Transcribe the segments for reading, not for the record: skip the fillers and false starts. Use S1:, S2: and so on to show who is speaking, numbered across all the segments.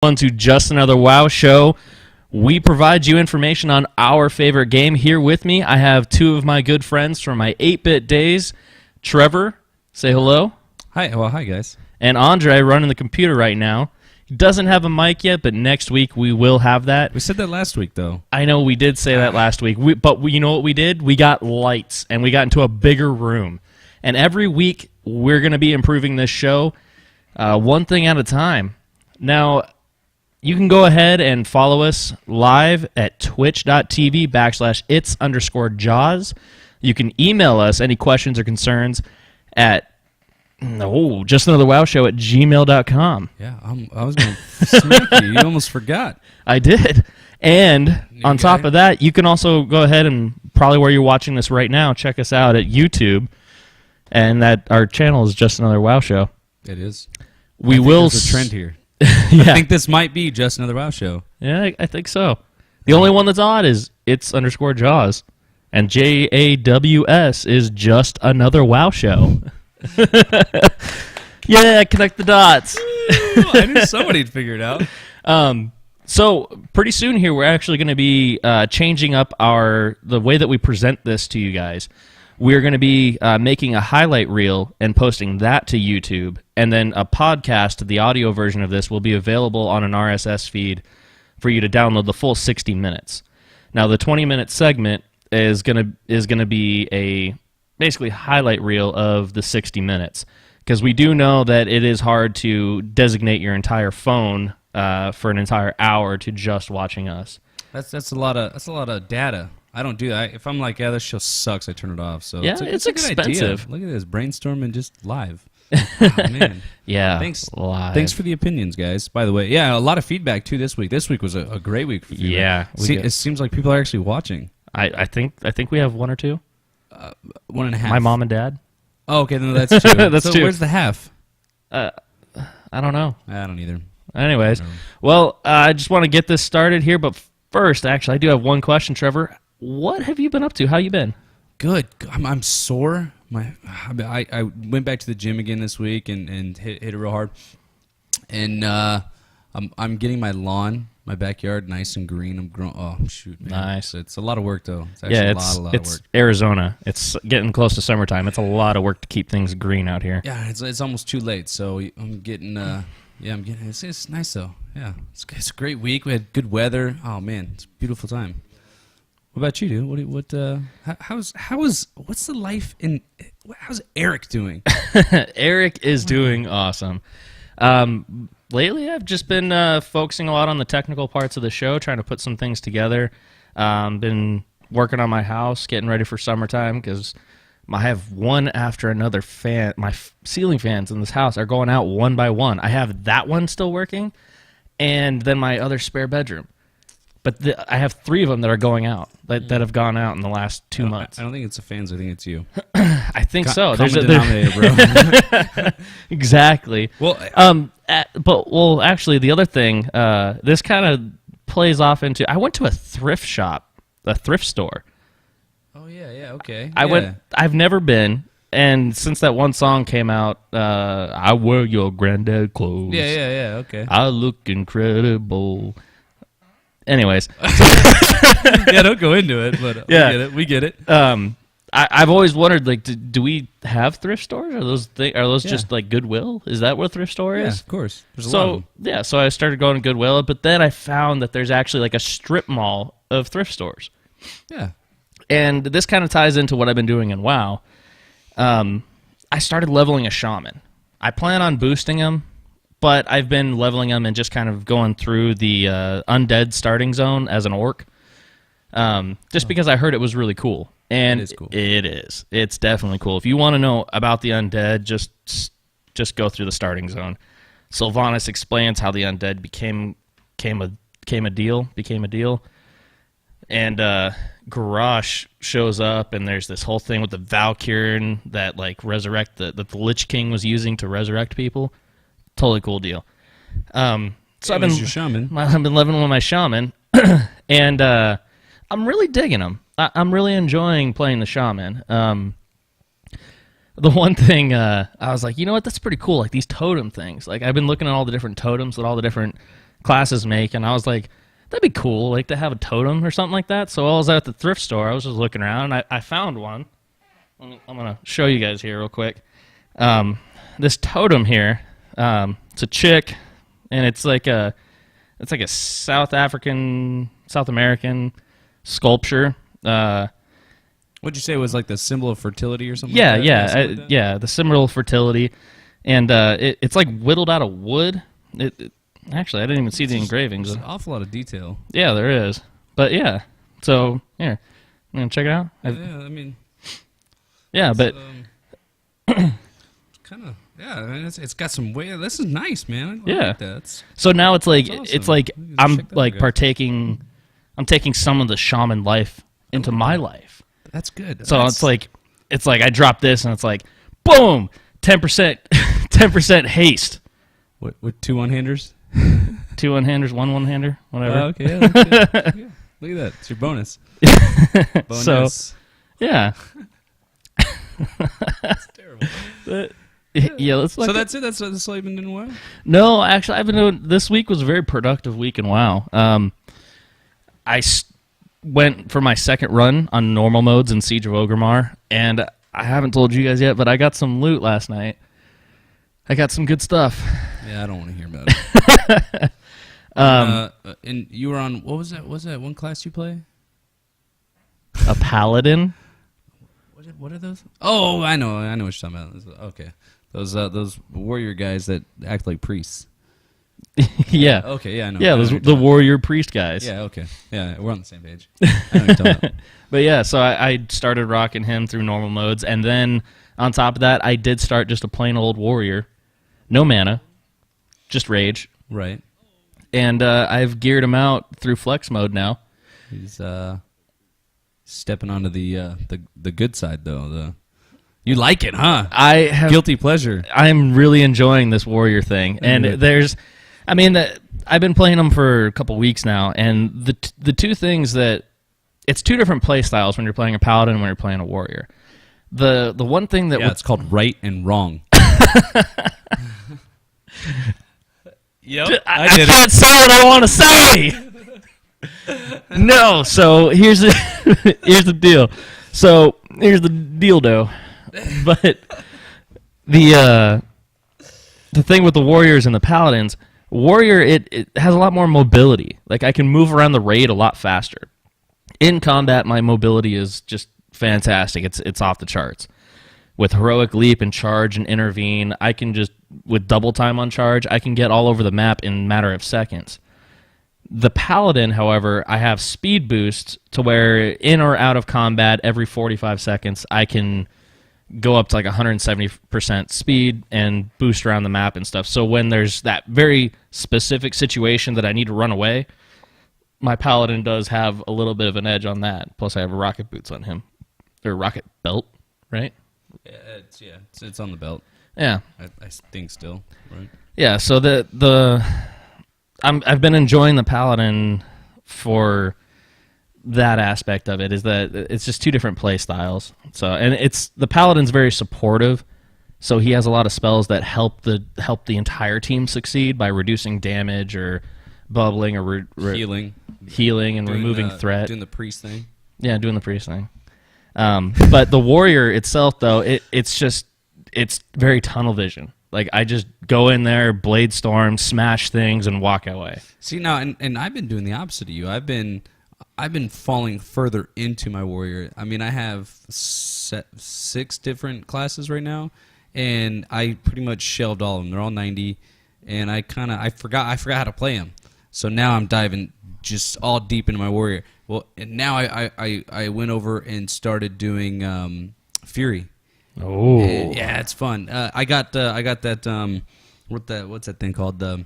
S1: On to Just Another WoW show. We provide you information on our favorite game. Here with me, I have two of my good friends from my 8-bit days. Trevor, say hello.
S2: Hi. Well, hi, guys.
S1: And Andre, running the computer right now. He doesn't have a mic yet, but next week we will have that.
S2: We said that last week, though.
S1: I know we did say that last week, but you know what we did? We got lights, and we got into a bigger room. And every week, we're going to be improving this show one thing at a time. Now, you can go ahead and follow us live at twitch.tv/its_jaws. You can email us any questions or concerns at justanotherwowshow@gmail.com.
S2: Yeah, I was going to smack you. You almost forgot.
S1: I did. And on top of that, you can also go ahead and probably where you're watching this right now, check us out at YouTube. And that our channel is Just Another WoW Show.
S2: It is.
S1: There's
S2: a trend here.
S1: Yeah.
S2: I think this might be Just Another WoW Show.
S1: Yeah, I think so. The only one that's odd is its_jaws. And JAWS is Just Another WoW Show. Yeah, connect the dots.
S2: I knew somebody'd figure it out.
S1: So pretty soon here, we're actually going to be changing up the way that we present this to you guys. We're going to be making a highlight reel and posting that to YouTube, and then a podcast, the audio version of this, will be available on an RSS feed for you to download the full 60 minutes. Now, the 20-minute segment is going to be a basically highlight reel of the 60 minutes, because we do know that it is hard to designate your entire phone for an entire hour to just watching us.
S2: That's a lot of data. I don't do that. If I'm like, yeah, this show sucks, I turn it off. So
S1: yeah,
S2: it's
S1: a
S2: good
S1: expensive.
S2: idea. Look at this, brainstorming just live. Oh, man.
S1: Yeah,
S2: thanks.
S1: Live.
S2: Thanks for the opinions, guys. By the way, yeah, a lot of feedback too this week. This week was a great week for feedback.
S1: Yeah,
S2: it seems like people are actually watching.
S1: I think we have one or two.
S2: 1.5.
S1: My mom and dad.
S2: Oh, okay, then that's true.
S1: That's two.
S2: Where's the half?
S1: I don't know.
S2: I don't either.
S1: Anyways, well, I just want to get this started here, but first, actually, I do have one question, Trevor. What have you been up to? How you been?
S2: Good. I'm sore. I went back to the gym again this week and hit it real hard. And I'm getting my lawn, my backyard, nice and green. I'm growing. Oh shoot, man.
S1: Nice.
S2: It's a lot of work though. It's actually a lot of work.
S1: Arizona. It's getting close to summertime. It's a lot of work to keep things green out here.
S2: Yeah, it's almost too late. So I'm getting. It's nice though. Yeah, it's a great week. We had good weather. Oh man, it's a beautiful time. What about you, dude? What's the life in? How's Eric doing?
S1: Eric is doing awesome. Lately, I've just been focusing a lot on the technical parts of the show, trying to put some things together. Been working on my house, getting ready for summertime because I have one after another fan. My ceiling fans in this house are going out one by one. I have that one still working, and then my other spare bedroom. But I have 3 of them that are going out, that have gone out in the last 2 months.
S2: I don't think it's the fans. I think it's you.
S1: I think so.
S2: Common denominator, bro.
S1: Exactly.
S2: Well,
S1: actually, the other thing, this kind of plays off into. I went to a thrift store.
S2: Oh yeah, okay.
S1: I've never been, and since that one song came out, I wear your granddad clothes.
S2: Yeah, okay.
S1: I look incredible. Anyways,
S2: yeah, don't go into it, but yeah, we get it.
S1: I've always wondered, like, do we have thrift stores? Are those just like Goodwill? Is that what a thrift store is?
S2: Yeah, of course. There's a lot of them.
S1: Yeah, so I started going to Goodwill, but then I found that there's actually like a strip mall of thrift stores.
S2: Yeah,
S1: and this kind of ties into what I've been doing in WoW. I started leveling a shaman. I plan on boosting him, but I've been leveling him and just kind of going through the undead starting zone as an orc, because I heard it was really cool. And
S2: it is cool.
S1: It is. It's definitely cool. If you want to know about the undead, just go through the starting zone. Sylvanas explains how the undead became a deal, and Garrosh shows up, and there's this whole thing with the Valkyrie that like resurrect that the Lich King was using to resurrect people. Totally cool deal. So I've been
S2: your shaman.
S1: I've been leveling with my shaman, and I'm really digging him. I'm really enjoying playing the shaman. The one thing I was like, you know what, that's pretty cool. Like these totem things. Like I've been looking at all the different totems that all the different classes make, and I was like, that'd be cool, like to have a totem or something like that. So I was at the thrift store. I was just looking around, and I found one. I'm gonna show you guys here real quick. This totem here, it's a chick, and it's like a South American sculpture.
S2: What'd you say was like the symbol of fertility or something?
S1: Yeah,
S2: like that?
S1: yeah,
S2: Something like that?
S1: yeah. The symbol of fertility, and it's like whittled out of wood. Actually, I didn't even see the engravings.
S2: There's an awful lot of detail.
S1: Yeah, there is. But yeah, so here, you gonna check it out?
S2: Yeah, I mean,
S1: Yeah, but
S2: kind of. Yeah, I mean, it's got some way. This is nice, man. I
S1: Yeah.
S2: like that.
S1: so now it's like
S2: That's
S1: it's
S2: awesome.
S1: like
S2: You can
S1: I'm
S2: check that
S1: like
S2: out.
S1: partaking. I'm taking some of the shaman life into my life.
S2: That's good.
S1: So
S2: That's-
S1: it's like I drop this and it's like boom, 10%, 10% haste.
S2: With 2 one-handers.
S1: 2 one-handers, 1 one-hander, whatever.
S2: Okay. Yeah, that's good. Yeah, look at that. It's your bonus. Bonus.
S1: So yeah.
S2: That's terrible.
S1: Yeah, let's look.
S2: So that's it. That's all you've been doing. Well.
S1: No, actually, I've been doing. This week was a very productive week in WoW. Went for my second run on normal modes in Siege of Orgrimmar, and I haven't told you guys yet, but I got some loot last night. I got some good stuff.
S2: Yeah, I don't want to hear about it. And you were on what was that? Was that one class you play?
S1: A paladin.
S2: What are those? Oh, I know what you're talking about. Okay, those warrior guys that act like priests.
S1: Yeah.
S2: Okay, yeah, I know.
S1: Yeah,
S2: I know
S1: those,
S2: what you're
S1: the
S2: talking
S1: warrior priest guys.
S2: about. Yeah, okay, yeah, we're on the same page. I know what you're talking about.
S1: But yeah, so I started rocking him through normal modes, and then on top of that, I did start just a plain old warrior, no mana, just rage,
S2: Right.
S1: and I've geared him out through flex mode now.
S2: He's stepping onto the good side though. You like it, huh?
S1: I have
S2: Guilty pleasure.
S1: I'm really enjoying this warrior thing, and I've been playing them for a couple weeks now, and the two things that it's two different play styles when you're playing a paladin and when you're playing a warrior. The one thing that
S2: Yeah, it's called right and wrong. Yep,
S1: I can't say what I want to say. No, so here's the deal. So here's the dildo. But the thing with the warriors and the paladins, warrior it has a lot more mobility. Like I can move around the raid a lot faster. In combat, my mobility is just fantastic. It's off the charts. With heroic leap and charge and intervene, I can just with double time on charge, I can get all over the map in a matter of seconds. The paladin, however, I have speed boost to where in or out of combat every 45 seconds I can go up to like 170% speed and boost around the map and stuff. So when there's that very specific situation that I need to run away, my paladin does have a little bit of an edge on that. Plus I have rocket boots on him. Or rocket belt, right?
S2: Yeah, it's on the belt.
S1: Yeah.
S2: I think still, right?
S1: Yeah, so I've been enjoying the paladin for that aspect of it, is that it's just two different play styles. So and the paladin's very supportive, so he has a lot of spells that help the entire team succeed by reducing damage or bubbling or
S2: Healing
S1: and
S2: Doing
S1: removing
S2: the-
S1: threat.
S2: doing the priest thing.
S1: Yeah, doing the priest thing. But the warrior itself, though, it's very tunnel vision. Like I just go in there, blade storm, smash things, and walk away.
S2: See now, and I've been doing the opposite of you. I've been falling further into my warrior. I mean, I have 6 different classes right now, and I pretty much shelved all of them. They're all 90, and I forgot how to play them. So now I'm diving just all deep into my warrior. Well, and now I went over and started doing Fury.
S1: Oh,
S2: Yeah, it's fun. I got that what's that thing called, the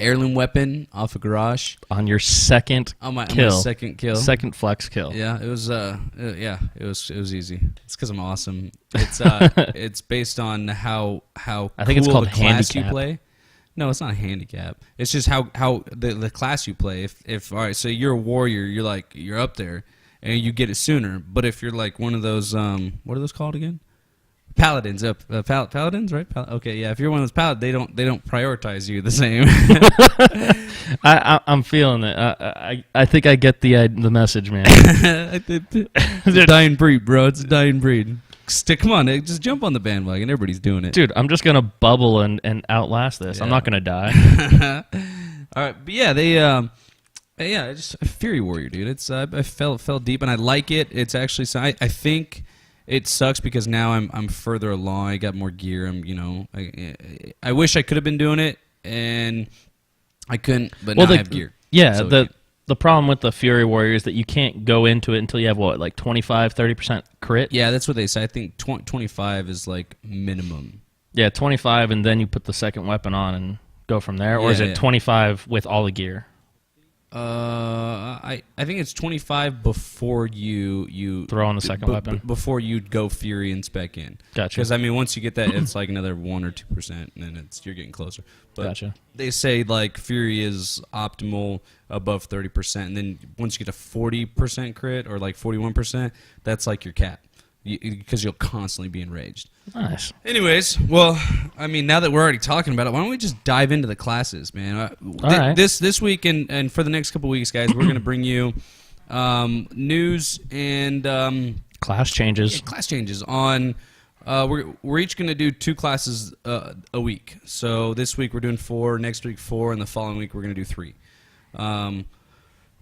S2: heirloom weapon off a garage
S1: on your second
S2: on my
S1: kill,
S2: second kill.
S1: second flex kill.
S2: Yeah, it was it was easy. It's because I'm awesome. It's it's based on how
S1: I think it's
S2: cool
S1: called
S2: the class
S1: handicap.
S2: you play. No, it's not a handicap. It's just how the class you play. If all right, so you're a warrior, you're up there, and you get it sooner. But if you're like one of those what are those called again? Paladins, paladins, right? Okay, yeah. If you're one of those paladins, they don't prioritize you the same.
S1: I'm feeling it. I think I get the message, man.
S2: It's a dying breed, bro. It's a dying breed. Come on, just jump on the bandwagon. Everybody's doing it,
S1: Dude, I'm just gonna bubble and outlast this. I'm
S2: Yeah.
S1: not gonna die.
S2: All right, but yeah, just a Fury Warrior, dude. It's I fell deep, and I like it. It's actually I think it sucks because now I'm further along. I got more gear. I wish I could have been doing it, and I couldn't. But now I have gear.
S1: Yeah,
S2: So
S1: the problem with the Fury Warrior is that you can't go into it until you have what, like 25-30% crit.
S2: yeah, that's what they say. I think 25 is like minimum.
S1: Yeah, 25, and then you put the second weapon on and go from there, or is
S2: Yeah,
S1: it
S2: yeah.
S1: 25 with all the gear?
S2: I think it's 25 before you
S1: Throw on the second weapon?
S2: before you go Fury and spec in.
S1: Gotcha.
S2: Because I mean, once you get that, it's like another 1 or 2%, and then you're getting closer. But
S1: Gotcha.
S2: they say like Fury is optimal above 30%, and then once you get to 40% crit or like 41%, that's like your cap. Because you'll constantly be enraged.
S1: Nice.
S2: Anyways, well, I mean, now that we're already talking about it, why don't we just dive into the classes, man?
S1: right.
S2: This week and for the next couple weeks, guys, we're going to bring you news and
S1: Class changes.
S2: class changes on. We're each going to do 2 classes a week. So this week we're doing 4, next week 4, and the following week we're going to do 3.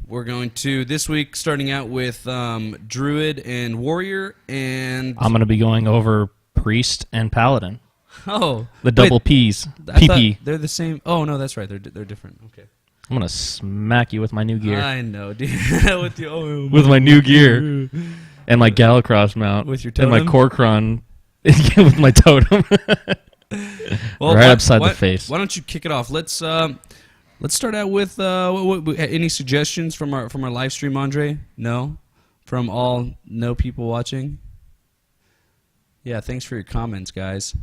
S2: We're going to, this week, starting out with Druid and Warrior, and...
S1: I'm going to be going over Priest and Paladin.
S2: Oh.
S1: The double P's.
S2: I thought
S1: PP.
S2: they're the same. Oh, no, that's right. They're different. Okay.
S1: I'm going to smack you with my new gear.
S2: I know, dude. With your,
S1: With my new gear. And my Galacross mount.
S2: With your
S1: And my
S2: totem?
S1: Corcron. With my totem.
S2: Well,
S1: Right upside the face.
S2: Why don't you kick it off? Let's start out with any suggestions from our live stream, Andre? No, from all no people watching. Yeah, thanks for your comments, guys.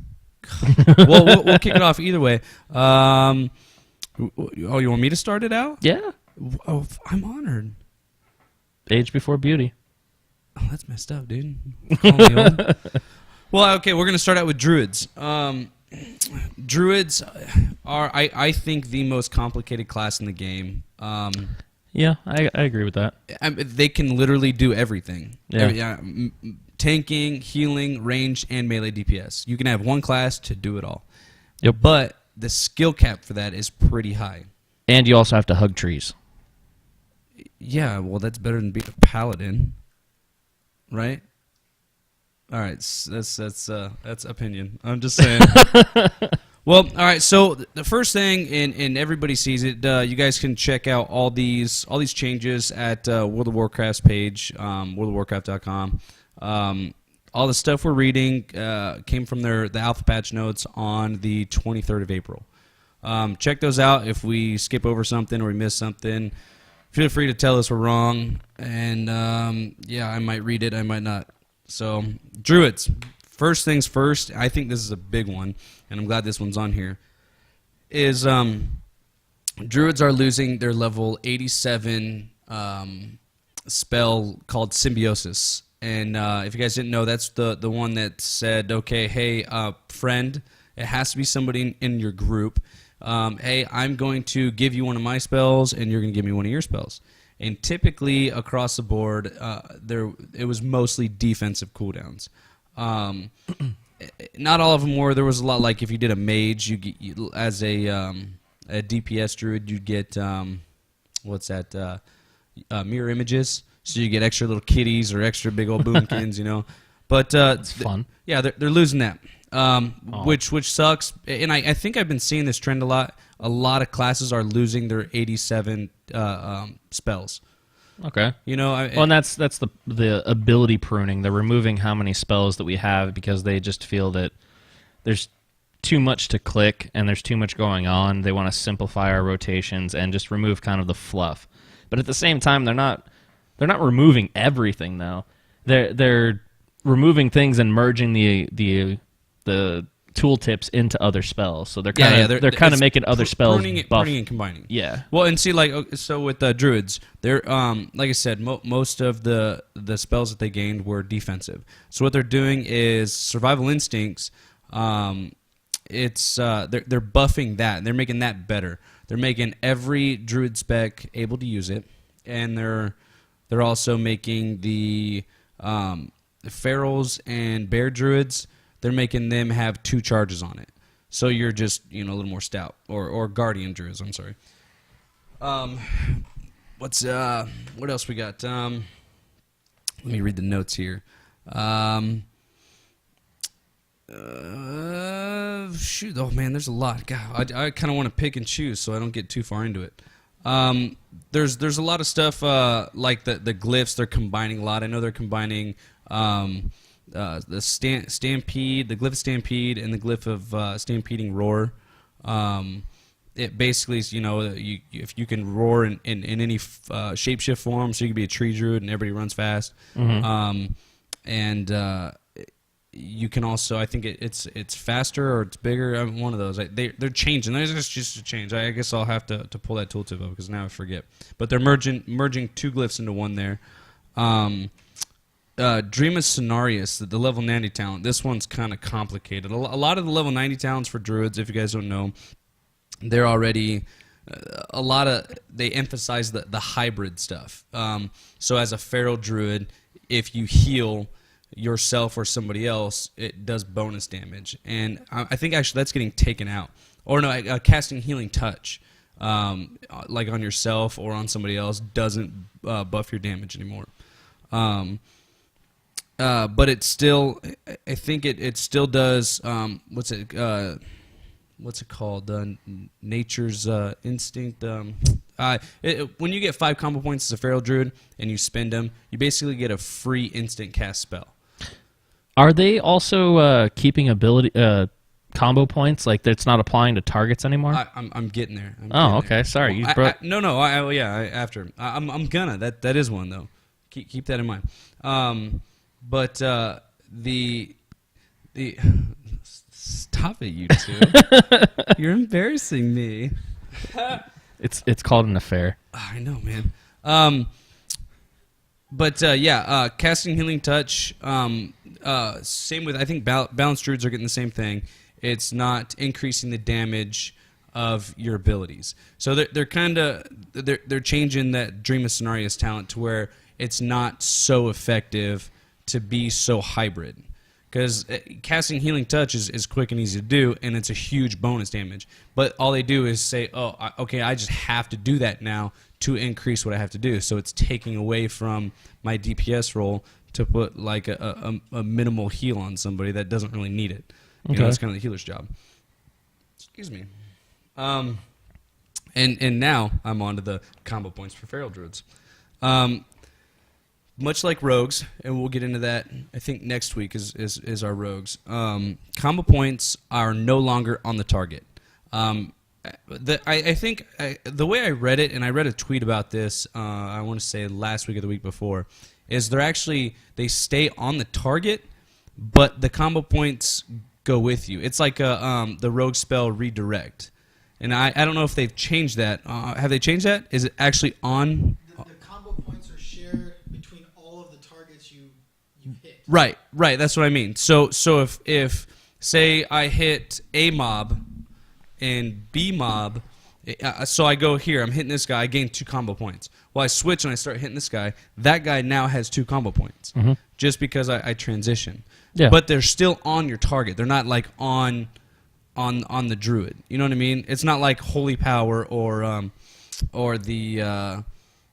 S2: Well, we'll kick it off either way. Oh, you want me to start it out?
S1: Yeah.
S2: Oh, I'm honored.
S1: Age before beauty.
S2: Oh, that's messed up, dude. Call me old. Well, okay, we're gonna start out with druids. Druids are, I think, the most complicated class in the game.
S1: Yeah, I agree with that.
S2: They can literally do everything.
S1: Yeah.
S2: Tanking, healing, ranged, and melee DPS. You can have one class to do it all.
S1: Yep.
S2: But the skill cap for that is pretty high.
S1: And you also have to hug trees.
S2: Yeah, well, that's better than being a paladin, right? All right, that's opinion. I'm just saying. Well, all right. So the first thing, and everybody sees it. You guys can check out all these changes at World of Warcraft's page, worldofwarcraft.com. All the stuff we're reading came from the alpha patch notes on the 23rd of April. Check those out. If we skip over something or we miss something, feel free to tell us we're wrong. And yeah, I might read it, I might not. So, druids. First things first, I think this is a big one, and I'm glad this one's on here, is druids are losing their level 87 spell called Symbiosis. And if you guys didn't know, that's the one that said, okay, hey, friend, it has to be somebody in your group. Hey, I'm going to give you one of my spells, and you're going to give me one of your spells. And typically, across the board, it was mostly defensive cooldowns. Not all of them were. There was a lot, like if you did a mage, as a DPS druid, you'd get, mirror images. So you get extra little kitties or extra big old boomkins, you know. But
S1: It's fun.
S2: yeah, they're losing that, which sucks. And I think I've been seeing this trend a lot. A lot of classes are losing their 87 spells.
S1: Okay.
S2: You know,
S1: Well, and that's the ability pruning. They're removing how many spells that we have because they just feel that there's too much to click and there's too much going on. They want to simplify our rotations and just remove kind of the fluff. But at the same time, they're not removing everything though. They're removing things and merging the tooltips into other spells. So they're
S2: Yeah,
S1: kind
S2: yeah,
S1: of they're kind of making other spells buff.
S2: pruning and combining.
S1: Yeah.
S2: Well, and see, like, so with druids, they're like I said, most of the spells that they gained were defensive. So what they're doing is survival instincts. It's they're buffing that. They're making that better. They're making every druid spec able to use it, and they're also making the ferals and bear druids. They're making them have 2 charges on it. So you're just, a little more stout. Or guardian druids, I'm sorry. What else we got? Let me read the notes here. Shoot, oh man, there's a lot. God, I kind of want to pick and choose so I don't get too far into it. There's a lot of stuff like the glyphs. They're combining a lot. I know they're combining the stampede, the glyph of stampede, and the glyph of stampeding roar. It basically is, if you can roar in any shapeshift form, so you can be a tree druid and everybody runs fast. You can also, I think it's faster or it's bigger. One of those. They're changing. There's just a change. I guess I'll have to pull that tooltip up because now I forget. But they're merging 2 glyphs into one there. Dreamus Cenarius, the level 90 talent. This one's kind of complicated. A lot of the level 90 talents for druids, if you guys don't know, they're already they emphasize the hybrid stuff. So as a feral druid, if you heal yourself or somebody else, it does bonus damage. And I think actually that's getting taken out. Or no, casting Healing Touch, like on yourself or on somebody else, doesn't buff your damage anymore. But it still, I think it still does. What's it called? Nature's Instinct. When you get 5 combo points as a feral druid and you spend them, you basically get a free instant cast spell.
S1: Are they also keeping ability combo points? Like it's not applying to targets anymore?
S2: I'm getting there.
S1: Okay. Sorry.
S2: Well, after. I'm gonna. That is one though. Keep that in mind. But the stop it, you two. You're embarrassing me.
S1: It's called an affair.
S2: I know, man. Casting Healing Touch. Same with, I think Balanced Druids are getting the same thing. It's not increasing the damage of your abilities. So they're changing that Dream of Cenarius talent to where it's not so effective to be so hybrid. Because casting Healing Touch is quick and easy to do, and it's a huge bonus damage. But all they do is say, I just have to do that now to increase what I have to do. So it's taking away from my DPS roll to put like a minimal heal on somebody that doesn't really need it. It's kind of the healer's job. Excuse me. And now I'm on to the combo points for feral druids. Much like rogues, and we'll get into that, I think next week is our rogues. Combo points are no longer on the target. I think the way I read it, and I read a tweet about this, I want to say last week or the week before, is they stay on the target, but the combo points go with you. It's like the rogue spell Redirect. And I don't know if they've changed that. Have they changed that? Is it actually on?
S3: The combo points are shared between all of the targets you hit.
S2: Right. That's what I mean. So if say I hit A mob and B mob, so I go here, I'm hitting this guy, I gain 2 combo points. Well, I switch and I start hitting this guy. That guy now has 2 combo points, just because I transition.
S1: Yeah.
S2: But they're still on your target. They're not like on the druid. You know what I mean? It's not like Holy Power or the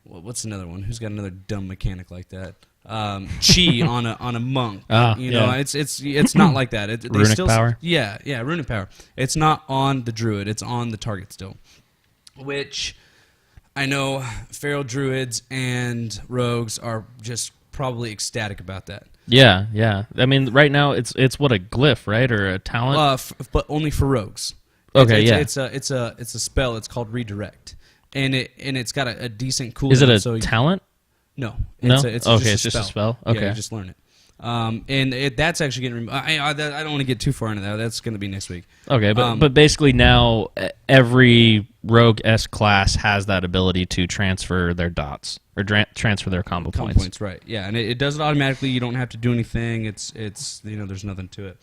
S2: what's another one? Who's got another dumb mechanic like that? Chi on a monk. It's not like that.
S1: Runic power.
S2: Yeah, runic power. It's not on the druid. It's on the target still. Which I know feral druids and rogues are just probably ecstatic about that.
S1: Yeah. I mean, right now it's what, a glyph, right, or a talent?
S2: But only for rogues.
S1: Okay,
S2: it's a spell. It's called Redirect, and it's got a decent cooldown.
S1: Is it a talent?
S2: No.
S1: No.
S2: It's
S1: just a spell. Okay,
S2: yeah, you just learn it. That's actually getting removed. I don't want to get too far into that. That's going to be next week.
S1: Okay, but basically now every rogue S class has that ability to transfer their dots or transfer their combo points.
S2: Right? Yeah, and it does it automatically. You don't have to do anything. It's there's nothing to it.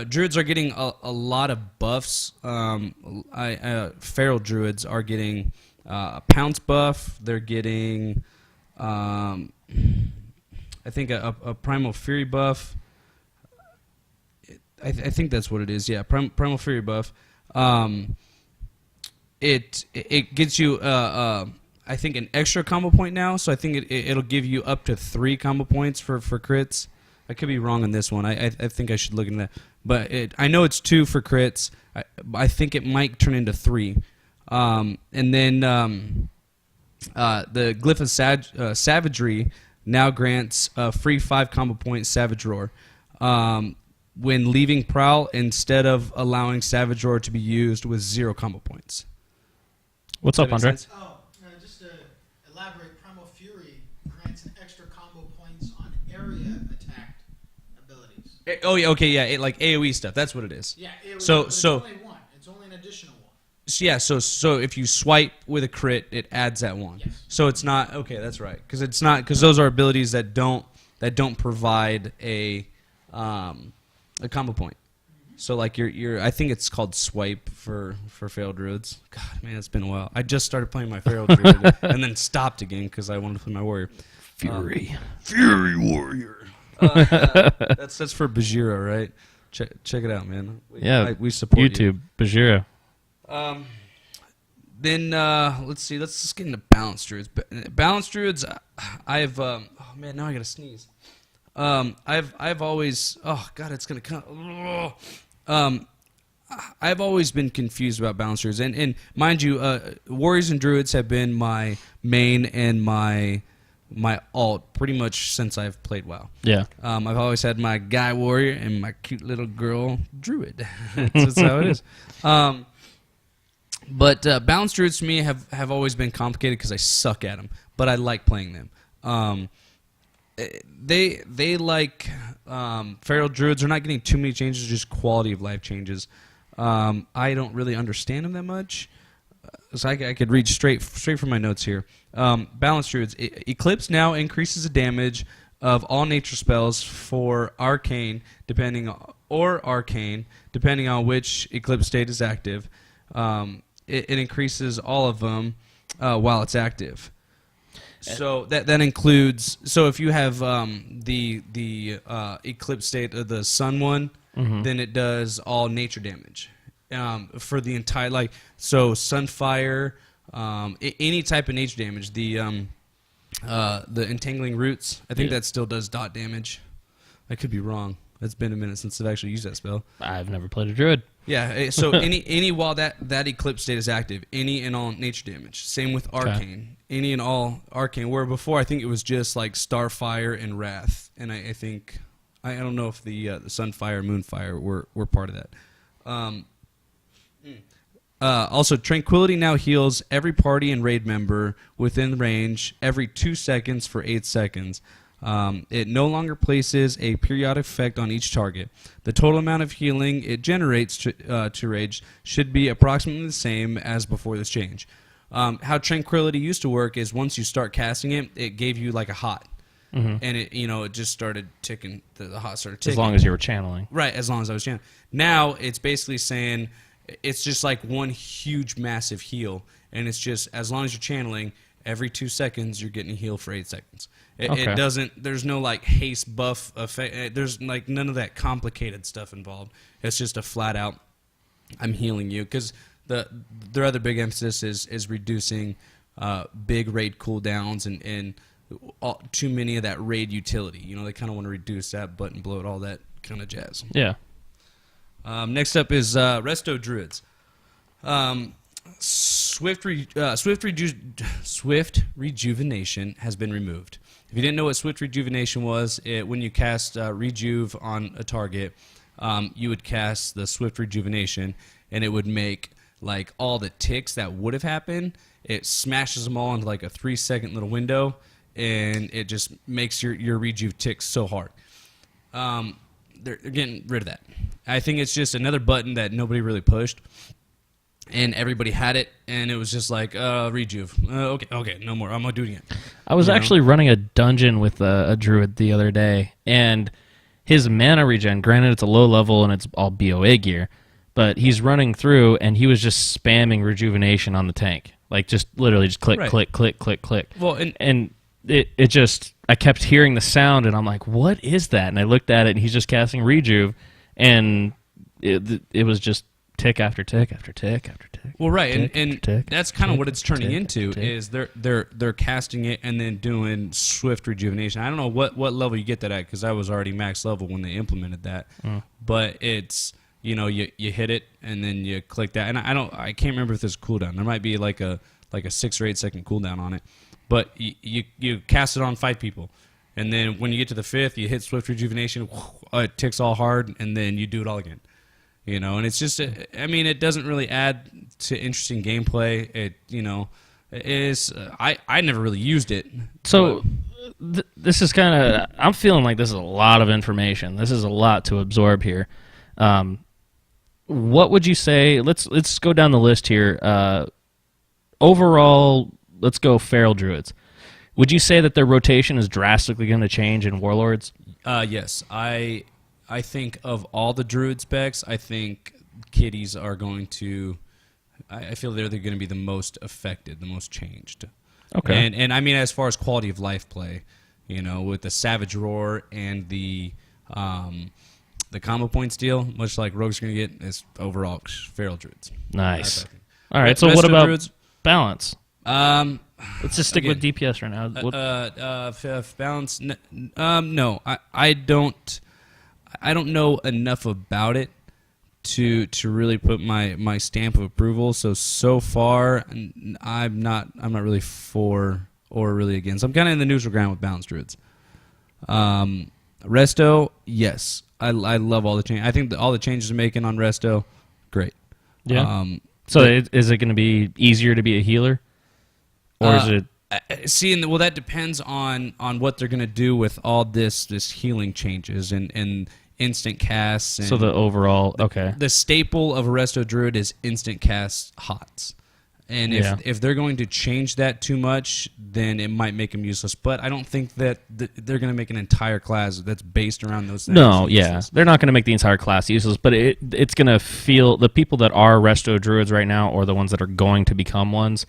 S2: Druids are getting a lot of buffs. Feral druids are getting a pounce buff. They're getting, I think, a primal fury buff. I think that's what it is. Yeah, primal fury buff. It gets you I think an extra combo point now. So I think it'll give you up to 3 combo points for crits. I could be wrong on this one. I think I should look into that. But I know it's 2 for crits. I think it might turn into 3. And then the Glyph of Savagery now grants a free 5 combo point Savage Roar when leaving Prowl instead of allowing Savage Roar to be used with 0 combo points.
S1: What's up, Andre?
S3: Oh, just to elaborate, Primal Fury grants an extra combo points on area attacked abilities.
S2: Oh yeah, okay, yeah, like AOE stuff. That's what it is.
S3: Yeah, AOE,
S2: So
S3: it's only one. It's only an additional one.
S2: Yeah, so if you swipe with a crit, it adds that one.
S3: Yes.
S2: So it's not okay. That's right, because those are abilities that don't provide a combo point. So like I think it's called swipe for Feral Druids. God, man, it's been a while. I just started playing my Feral Druid and then stopped again because I wanted to play my warrior.
S1: Fury
S2: Warrior. That's for Bajira, right? Check it out, man. We support
S1: YouTube, Bajira.
S2: Then let's see. Let's just get into Balanced Druids. Balanced Druids, I've oh man, now I gotta sneeze. I've always it's gonna come. I've always been confused about Balanced Druids, and mind you, Warriors and Druids have been my main and my alt pretty much since I've played WoW.
S1: Yeah.
S2: I've always had my guy warrior and my cute little girl druid. That's how it is. But Balanced Druids to me have always been complicated because I suck at them, but I like playing them. They like Feral Druids are not getting too many changes, just quality of life changes. I don't really understand them that much, so I could read straight from my notes here. Balanced Druids. Eclipse now increases the damage of all nature spells for arcane, depending on which Eclipse state is active. It increases all of them while it's active. So that includes. So if you have the Eclipse state of the Sun one, then it does all nature damage for the entire Sunfire, any type of nature damage. The Entangling Roots, I think that still does dot damage. I could be wrong. It's been a minute since I've actually used that spell.
S1: I've never played a druid.
S2: Yeah, so any while that Eclipse state is active, any and all nature damage. Same with Arcane. Any and all Arcane, where before I think it was just like Starfire and Wrath, and I think I don't know if the Sunfire and Moonfire were part of that. Also, Tranquility now heals every party and raid member within range every 2 seconds for 8 seconds. It no longer places a periodic effect on each target. The total amount of healing it generates to rage should be approximately the same as before this change. How Tranquility used to work is once you start casting it, it gave you like a hot. And it just started ticking. The hot started ticking.
S1: As long as you were channeling.
S2: Right, as long as I was channeling. Now it's basically saying it's just like one huge massive heal. And it's just as long as you're channeling, every 2 seconds you're getting a heal for 8 seconds. It doesn't. There's no like haste buff effect. There's like none of that complicated stuff involved. It's just a flat out, I'm healing you, because their other big emphasis is reducing big raid cooldowns and too many of that raid utility. They kind of want to reduce that button bloat, all that kind of jazz.
S1: Yeah.
S2: Next up is Resto Druids. Swift Rejuvenation has been removed. If you didn't know what Swift Rejuvenation was, when you cast Rejuve on a target, you would cast the Swift Rejuvenation, and it would make like all the ticks that would have happened. It smashes them all into like a 3-second little window, and it just makes your rejuve tick so hard. They're getting rid of that. I think it's just another button that nobody really pushed, and everybody had it, and it was just like, rejuve. Okay, no more. I'm going to do it again.
S1: I was actually running a dungeon with a druid the other day, and his mana regen, granted it's a low level and it's all BOA gear, but he's running through, and he was just spamming rejuvenation on the tank. Like, just literally just click,
S2: Right.
S1: click, click, click, click.
S2: Well,
S1: And it just, I kept hearing the sound, and I'm like, what is that? And I looked at it, and he's just casting rejuve, and it was just tick after tick after tick after tick.
S2: Well, right,
S1: tick
S2: and
S1: after tick
S2: that's
S1: after
S2: kind of
S1: tick
S2: what it's
S1: after
S2: turning
S1: tick
S2: into
S1: after tick.
S2: is they're casting it and then doing swift rejuvenation. I don't know what level you get that at because I was already max level when they implemented that, but it's you hit it and then you click that, and I can't remember if there's a cooldown. There might be like a 6 or 8 second cooldown on it, but you cast it on 5 people. And then when you get to the 5th, you hit Swift Rejuvenation, it ticks all hard, and then you do it all again. And it's just, it doesn't really add to interesting gameplay. It is, I never really used it.
S1: So this is kind of, I'm feeling like this is a lot of information. This is a lot to absorb here. What would you say, let's go down the list here. Overall, let's go Feral Druids. Would you say that their rotation is drastically going to change in Warlords?
S2: Yes, I think of all the Druid specs, I think Kitties are going to, I feel they're going to be the most affected, the most changed.
S1: Okay.
S2: And I mean, as far as quality of life play, with the Savage Roar and the combo points deal, much like Rogue's going to get, is overall Feral Druids.
S1: Nice.
S2: That's what I think.
S1: All right, so
S2: Rest
S1: what
S2: of
S1: about
S2: Druids?
S1: balance? Let's just stick
S2: again,
S1: with DPS right now.
S2: Balance. No, I don't know enough about it to really put my stamp of approval. So far, I'm not really for or really against. I'm kind of in the neutral ground with balanced druids. Resto, yes, I love all the change. I think all the changes they're making on Resto, great.
S1: Yeah. So is it going to be easier to be a healer, or is it?
S2: Well, that depends on what they're going to do with all this healing changes and instant casts. And
S1: So the overall, okay.
S2: the staple of a Resto Druid is instant cast HOTS. And if they're going to change that too much, then it might make them useless. But I don't think that they're going to make an entire class that's based around those things.
S1: No, yeah. They're not going to make the entire class useless, but it's going to feel, the people that are Resto Druids right now, or the ones that are going to become ones,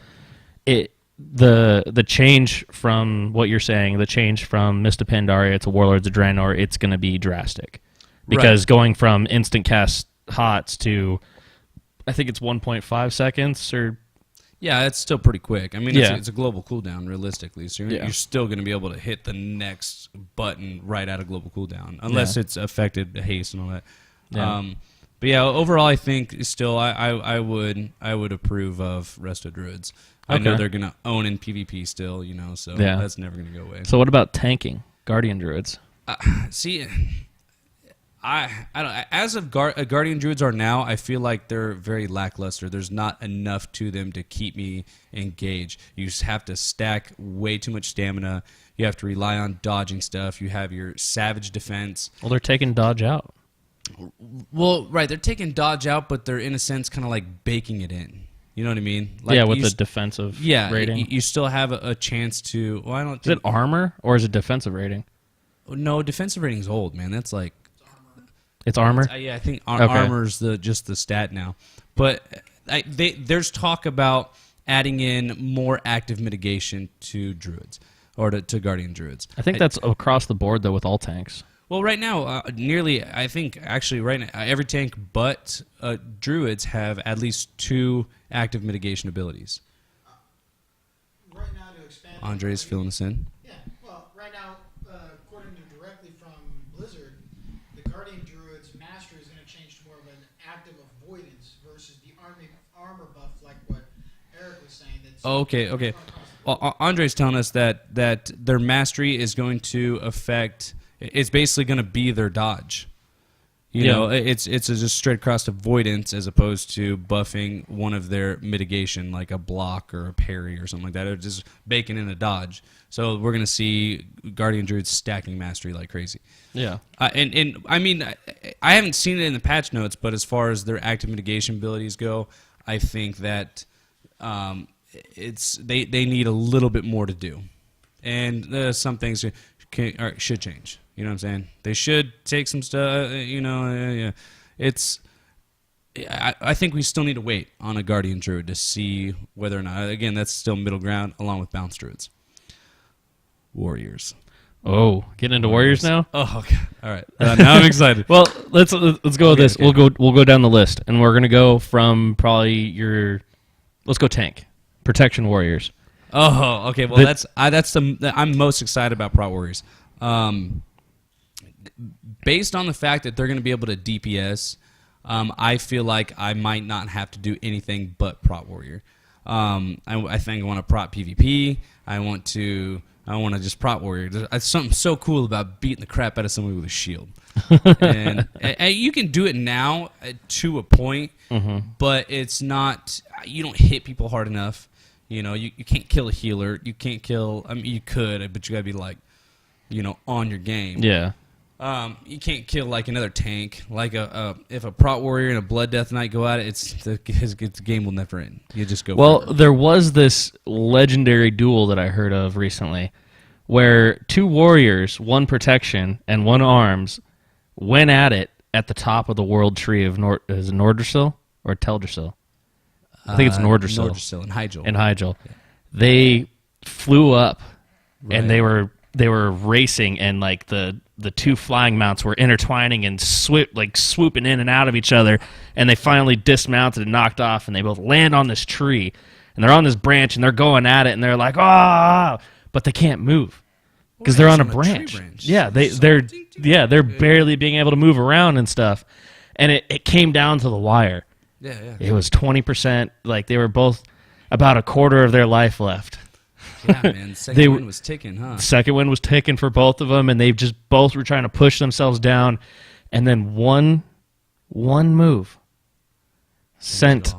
S1: the change from what you're saying, the change from Mist of Pandaria to Warlords of Draenor, it's going to be drastic. Because going from instant cast HOTS to, I think it's 1.5 seconds, or...
S2: Yeah, that's still pretty quick. I mean,
S1: Yeah.
S2: it's a global cooldown, realistically. So you're still going to be able to hit the next button right out of global cooldown, unless it's affected haste and all that.
S1: Yeah.
S2: But yeah, overall, I think still I would approve of Resto Druids. I know
S1: Okay.
S2: they're going to own in PvP still, so
S1: Yeah.
S2: that's never going to go away.
S1: So what about tanking? Guardian Druids.
S2: See, I don't. As of Guardian Druids are now, I feel like they're very lackluster. There's not enough to them to keep me engaged. You just have to stack way too much stamina. You have to rely on dodging stuff. You have your savage defense.
S1: Well, they're taking dodge out.
S2: Well, right, they're taking dodge out, but they're in a sense kind of like baking it in. You know what I mean? Like
S1: Yeah, with
S2: you
S1: the defensive
S2: yeah,
S1: rating.
S2: you still have a chance to. Well, I don't.
S1: Is it armor, or is it defensive rating?
S2: No, defensive rating's old, man. That's like.
S1: It's armor?
S2: Yeah, I think
S1: Okay.
S2: armor's just the stat now. But there's talk about adding in more active mitigation to druids or to guardian druids.
S1: I think that's across the board, though, with all tanks.
S2: Well, right now, I think actually right now, every tank but druids have at least 2 active mitigation abilities.
S3: Right now, to expand.
S2: Andre's filling us in.
S3: Yeah. Well, right now, according to directly from Blizzard, the Guardian Druid's mastery is going to change to more of an active avoidance versus the armor buff, like what Eric was saying. That's
S2: Oh, okay. Well, Andre's telling us that their mastery is going to affect. It's basically going to be their dodge. You
S1: Yeah.
S2: know, it's just straight across avoidance as opposed to buffing one of their mitigation, like a block or a parry or something like that. Or just baking in a dodge. So we're gonna see Guardian Druids stacking mastery like crazy.
S1: Yeah.
S2: And I mean, I haven't seen it in the patch notes, but as far as their active mitigation abilities go, I think that they need a little bit more to do, and some things should change. You know what I'm saying? They should take some stuff. Yeah. I think we still need to wait on a Guardian Druid to see whether or not. Again, that's still middle ground along with Bounce Druids. Warriors.
S1: Oh, getting into Warriors now?
S2: Oh, okay. All right. Now I'm excited.
S1: Well, let's go with this. Okay. We'll go down the list, and we're gonna go from probably your. Let's go tank, protection warriors.
S2: Oh, okay. Well, I'm most excited about Prot Warriors. Based on the fact that they're going to be able to DPS, I feel like I might not have to do anything but Prot Warrior. I think I want to Prot PvP. I want to just Prot Warrior. There's something so cool about beating the crap out of somebody with a shield. and you can do it now to a point, but it's not. You don't hit people hard enough. You know, you can't kill a healer. You can't kill. I mean, you could, but you gotta be like, on your game.
S1: Yeah.
S2: You can't kill like another tank. Like if a Prot Warrior and a Blood Death Knight go at it, the game will never end. You just go.
S1: Well,
S2: forever.
S1: there was this legendary duel that I heard of recently, where two warriors, one protection and one arms, went at it at the top of the world tree of is it Nordrassil or Teldrassil? I think it's Nordrassil.
S2: Nordrassil and Hyjal.
S1: And Hyjal. Yeah. They flew up, and they were racing, and like the two flying mounts were intertwining and swooping in and out of each other, and they finally dismounted and knocked off, and they both land on this tree, and they're on this branch, and they're going at it, and they're like, ah, but they can't move because they're on a branch. Yeah, they're barely being able to move around and stuff, and it came down to the wire.
S2: Yeah.
S1: It was 20%. Like they were both about a quarter of their life left.
S2: Yeah, man. Second wind was ticking, huh?
S1: Second wind was ticking for both of them, and they just both were trying to push themselves down, and then one move sent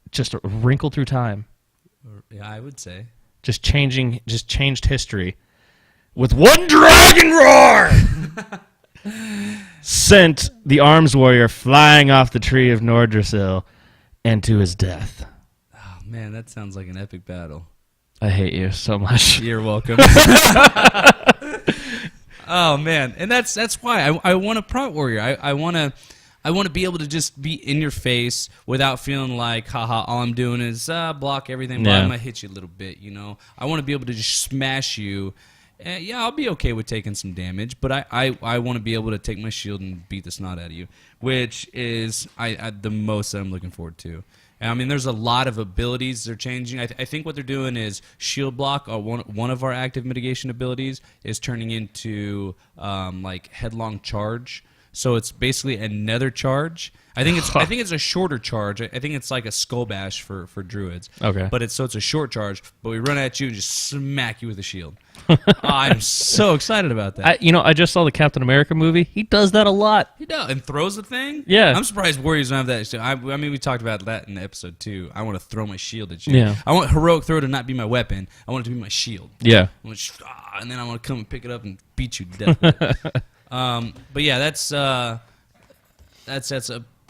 S1: just a wrinkle through time.
S2: Yeah, I would say.
S1: Just changed history with one dragon roar. Sent the arms warrior flying off the tree of Nordrassil and to his death.
S2: Oh man, that sounds like an epic battle.
S1: I hate you so much.
S2: You're welcome. Oh man, and that's why I want a Prot Warrior. I want to be able to just be in your face without feeling like, haha, all I'm doing is block everything, but I'm gonna hit you a little bit. I want to be able to just smash you. Yeah, I'll be okay with taking some damage, but I want to be able to take my shield and beat the snot out of you, which is the most that I'm looking forward to. And, I mean, there's a lot of abilities they're changing. I think what they're doing is shield block, or one of our active mitigation abilities, is turning into like headlong charge. So it's basically another charge. I think it's a shorter charge. I think it's like a skull bash for druids.
S1: Okay.
S2: But it's a short charge. But we run at you and just smack you with a shield. I'm so excited about that.
S1: I just saw the Captain America movie. He does that a lot.
S2: He does, and throws the thing.
S1: Yeah.
S2: I'm surprised Warriors don't have that. I mean, we talked about that in episode 2. I want to throw my shield at you.
S1: Yeah.
S2: I want heroic throw to not be my weapon. I want it to be my shield.
S1: Yeah.
S2: And then I want to come and pick it up and beat you to death with it. But yeah, that's a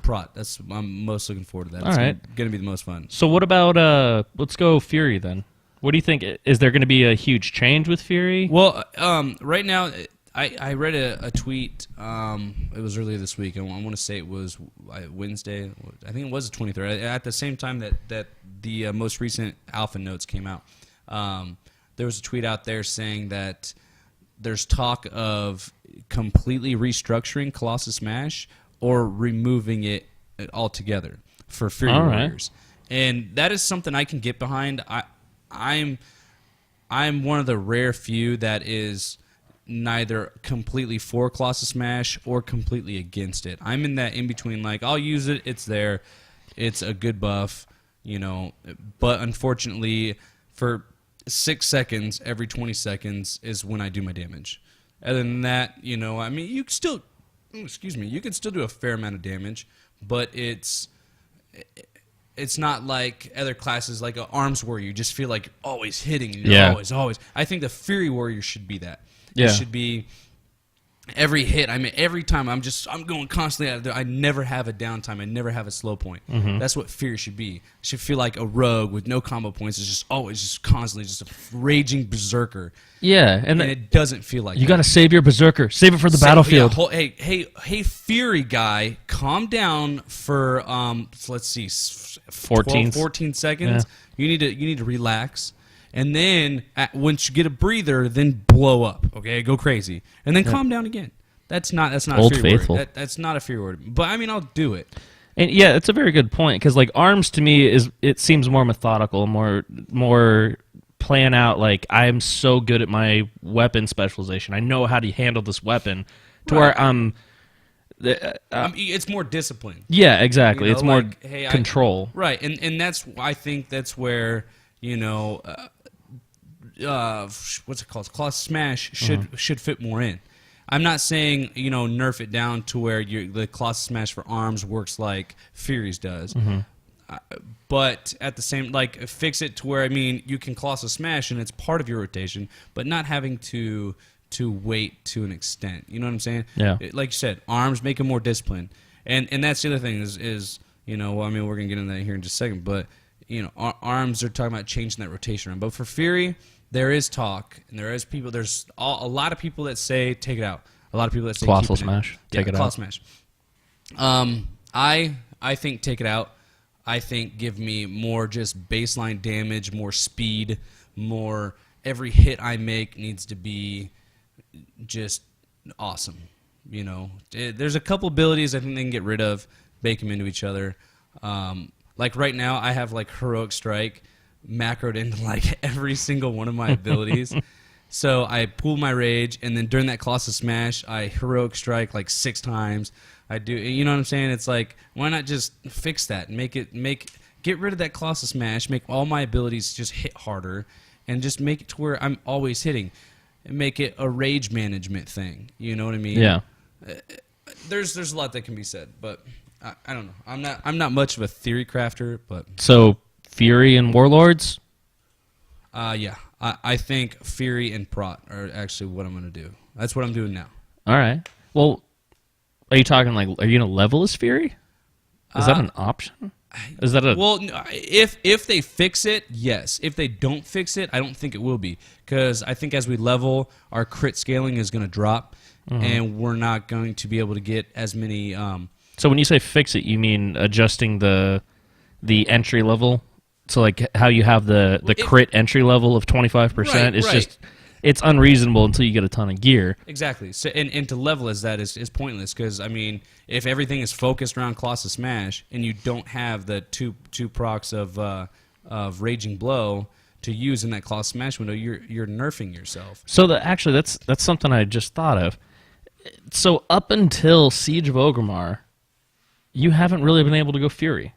S2: Prot. I'm most looking forward to that.
S1: All right.
S2: It's going to be the most fun.
S1: So what about let's go Fury then. What do you think? Is there going to be a huge change with Fury?
S2: Well, right now, I read a tweet. It was earlier this week. I want to say it was Wednesday. I think it was the 23rd. At the same time that the most recent alpha notes came out, there was a tweet out there saying that there's talk of completely restructuring Colossus Smash or removing it altogether for Fury Warriors. And that is something I can get behind. I'm one of the rare few that is neither completely for Colossus Smash or completely against it. I'm in that in-between, like, I'll use it, it's there, it's a good buff, but unfortunately, for 6 seconds every 20 seconds is when I do my damage. Other than that, I mean, you can still excuse me, you can still do a fair amount of damage, but it's not like other classes like arms warrior. You just feel like you're always hitting. You're always. I think the fury warrior should be that.
S1: Yeah.
S2: It should be every hit. I mean, every time I'm going constantly out there. I never have a downtime. I never have a slow point. That's what fury should be. It should feel like a rogue with no combo points. It's just always, just constantly, just a raging berserker.
S1: Yeah,
S2: And it doesn't feel like
S1: you
S2: that.
S1: got to save your berserker. Save it for the battlefield.
S2: Yeah, hey, Fury guy, calm down for let's see, 14 seconds.
S1: Yeah.
S2: You need to relax, and then once you get a breather, then blow up. Okay, go crazy, and then calm down again. That's not
S1: Old
S2: a Fury
S1: Faithful.
S2: word. That's not a Fury word. But I mean, I'll do it.
S1: And yeah, it's a very good point because like arms to me it seems more methodical, more plan out. Like I'm so good at my weapon specialization. I know how to handle this weapon to where
S2: it's more discipline.
S1: Yeah, exactly.
S2: You know,
S1: it's more
S2: like, hey,
S1: control.
S2: Right, and I think that's where what's it called? Claw Smash should fit more in. I'm not saying nerf it down to where the Claw Smash for arms works like Fury's does. But at the same, fix it to where, I mean, you can Colossus Smash and it's part of your rotation, but not having to wait to an extent. You know what I'm saying?
S1: Yeah.
S2: Like you said, arms make it more disciplined. And that's the other thing is I mean, we're going to get into that here in just a second, but, arms are talking about changing that rotation around. But for Fury, there is talk, and there's a lot of people that say take it out. A lot of people that say
S1: Colossal
S2: keep it
S1: Smash.
S2: in.
S1: Take it out.
S2: Colossal Smash. I think take it out. I think give me more just baseline damage, more speed, more every hit I make needs to be just awesome. There's a couple abilities I think they can get rid of, bake them into each other. Like right now, I have like Heroic Strike macroed into like every single one of my abilities. So I pool my rage, and then during that Colossus Smash, I Heroic Strike like 6 times. I do, you know what I'm saying? It's like, why not just fix that and get rid of that Colossus Smash, make all my abilities just hit harder, and just make it to where I'm always hitting, and make it a rage management thing. You know what I mean?
S1: Yeah.
S2: There's a lot that can be said, but I don't know. I'm not much of a theory crafter, but
S1: So Fury and Warlords.
S2: yeah, I think Fury and Prot are actually what I'm gonna do. That's what I'm doing now.
S1: All right. Well, are you talking like, are you gonna level as Fury? Is that an option? Is that a
S2: Well, if they fix it, yes. If they don't fix it, I don't think it will be, because I think as we level, our crit scaling is going to drop, and we're not going to be able to get as many.
S1: So when you say fix it, you mean adjusting the entry level? So like how you have the crit entry level of 25%? It's
S2: right.
S1: just it's unreasonable until you get a ton of gear.
S2: Exactly. So and to level as that is pointless, because I mean, if everything is focused around Colossus Smash and you don't have the two procs of Raging Blow to use in that Colossus Smash window, you're nerfing yourself.
S1: So actually that's something I just thought of. So up until Siege of Orgrimmar, you haven't really been able to go Fury.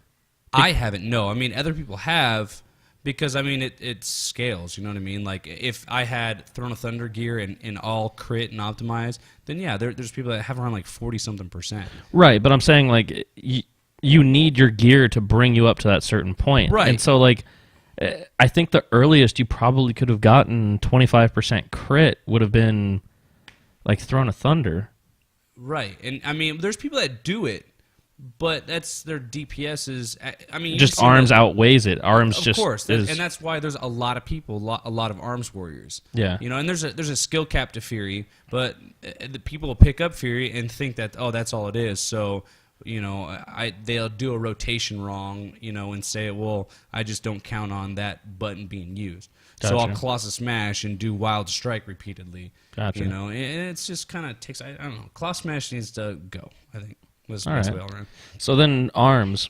S2: I haven't. No, I mean other people have. Because, I mean, it scales, you know what I mean? Like, if I had Throne of Thunder gear and all crit and optimize, then, yeah, there's people that have around, like, 40-something%.
S1: Right, but I'm saying, like, you need your gear to bring you up to that certain point.
S2: Right.
S1: And so, like, I think the earliest you probably could have gotten 25% crit would have been, like, Throne of Thunder.
S2: Right. And, I mean, there's people that do it, but that's their DPSs. I mean,
S1: Just arms outweighs it. Arms
S2: of
S1: just
S2: course,
S1: is.
S2: and that's why there's a lot of people, a lot of arms warriors.
S1: Yeah.
S2: And there's a skill cap to Fury, but the people will pick up Fury and think that that's all it is. So they'll do a rotation wrong, and say, well, I just don't count on that button being used. So I'll
S1: Gotcha.
S2: Colossus Smash and do Wild Strike repeatedly.
S1: Gotcha.
S2: And it's just kind of takes. I don't know. Colossus Smash needs to go, I think. Was
S1: All
S2: basically
S1: right.
S2: all around.
S1: So then arms.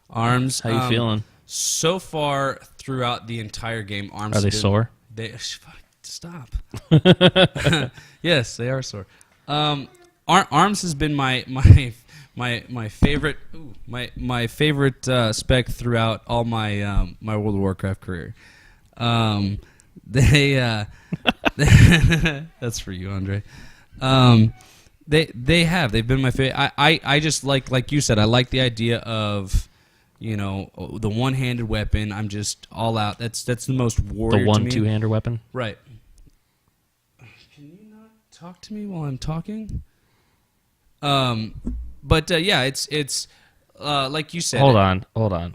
S2: Arms.
S1: How you feeling?
S2: So far throughout the entire game, arms
S1: Are they sore?
S2: Stop. Yes, they are sore. Arms has been my favorite my favorite spec throughout all my my World of Warcraft career. They that's for you, Andre. They've been my favorite. I just like you said, I like the idea of, the one-handed weapon. I'm just all out. That's the most warrior to me.
S1: The 1-2-hander weapon.
S2: Right. Can you not talk to me while I'm talking? But yeah, it's like you said.
S1: Hold on.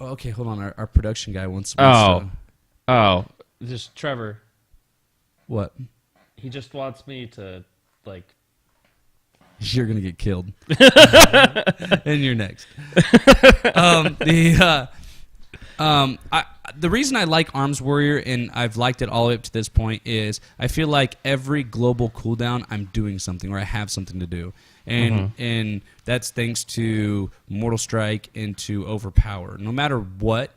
S2: Okay, hold on. Our production guy wants.
S1: Oh, just Trevor.
S2: What?
S1: He just wants me to like.
S2: You're gonna get killed, and you're next. The reason I like Arms Warrior, and I've liked it all the way up to this point, is I feel like every global cooldown I'm doing something, or I have something to do, and that's thanks to Mortal Strike and to Overpower. No matter what,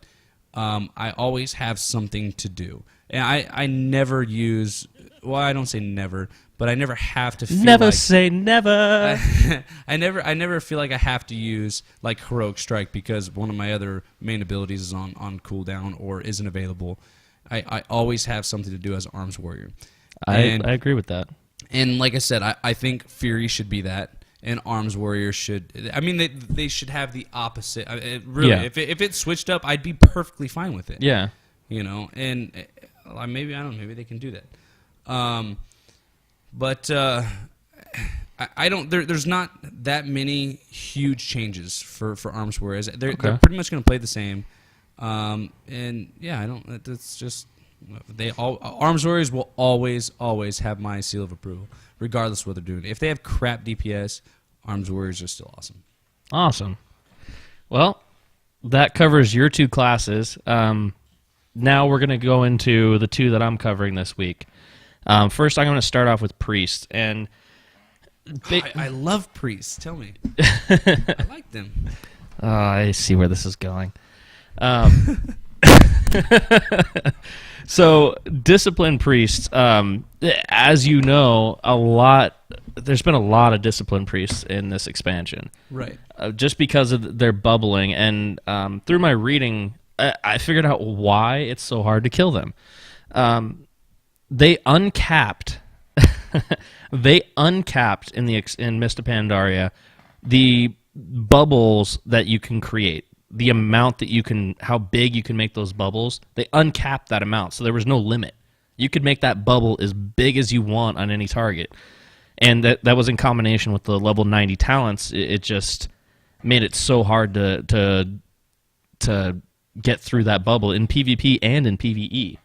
S2: I always have something to do, and I never use. Well, I don't say never, but I never have to feel
S1: Never
S2: like,
S1: say never.
S2: I never feel like I have to use like Heroic Strike because one of my other main abilities is on cooldown or isn't available. I always have something to do as Arms Warrior.
S1: I agree with that.
S2: And like I said, I think Fury should be that, and Arms Warrior should. I mean, they should have the opposite. Really,
S1: Yeah.
S2: if it switched up, I'd be perfectly fine with it.
S1: Yeah.
S2: And maybe I don't know. Maybe they can do that. But I don't. There's not that many huge changes for Arms Warriors. They're pretty much going to play the same. And yeah, I don't. It's just Arms Warriors will always have my seal of approval, regardless of what they're doing. If they have crap DPS, Arms Warriors are still awesome.
S1: Awesome. Well, that covers your two classes. Now we're going to go into the two that I'm covering this week. First, I'm going to start off with Priest, and
S2: I love Priests. Tell me, I like them.
S1: I see where this is going. So, Discipline Priests, as you know, there's been a lot of Discipline Priests in this expansion.
S2: Right.
S1: Just because of their bubbling, and through my reading, I figured out why it's so hard to kill them. They uncapped in Mist of Pandaria the bubbles that you can create, the amount that you can, how big you can make those bubbles. They uncapped that amount, so there was no limit. You could make that bubble as big as you want on any target, and that was in combination with the level 90 talents. It just made it so hard to get through that bubble in PvP and in PvE.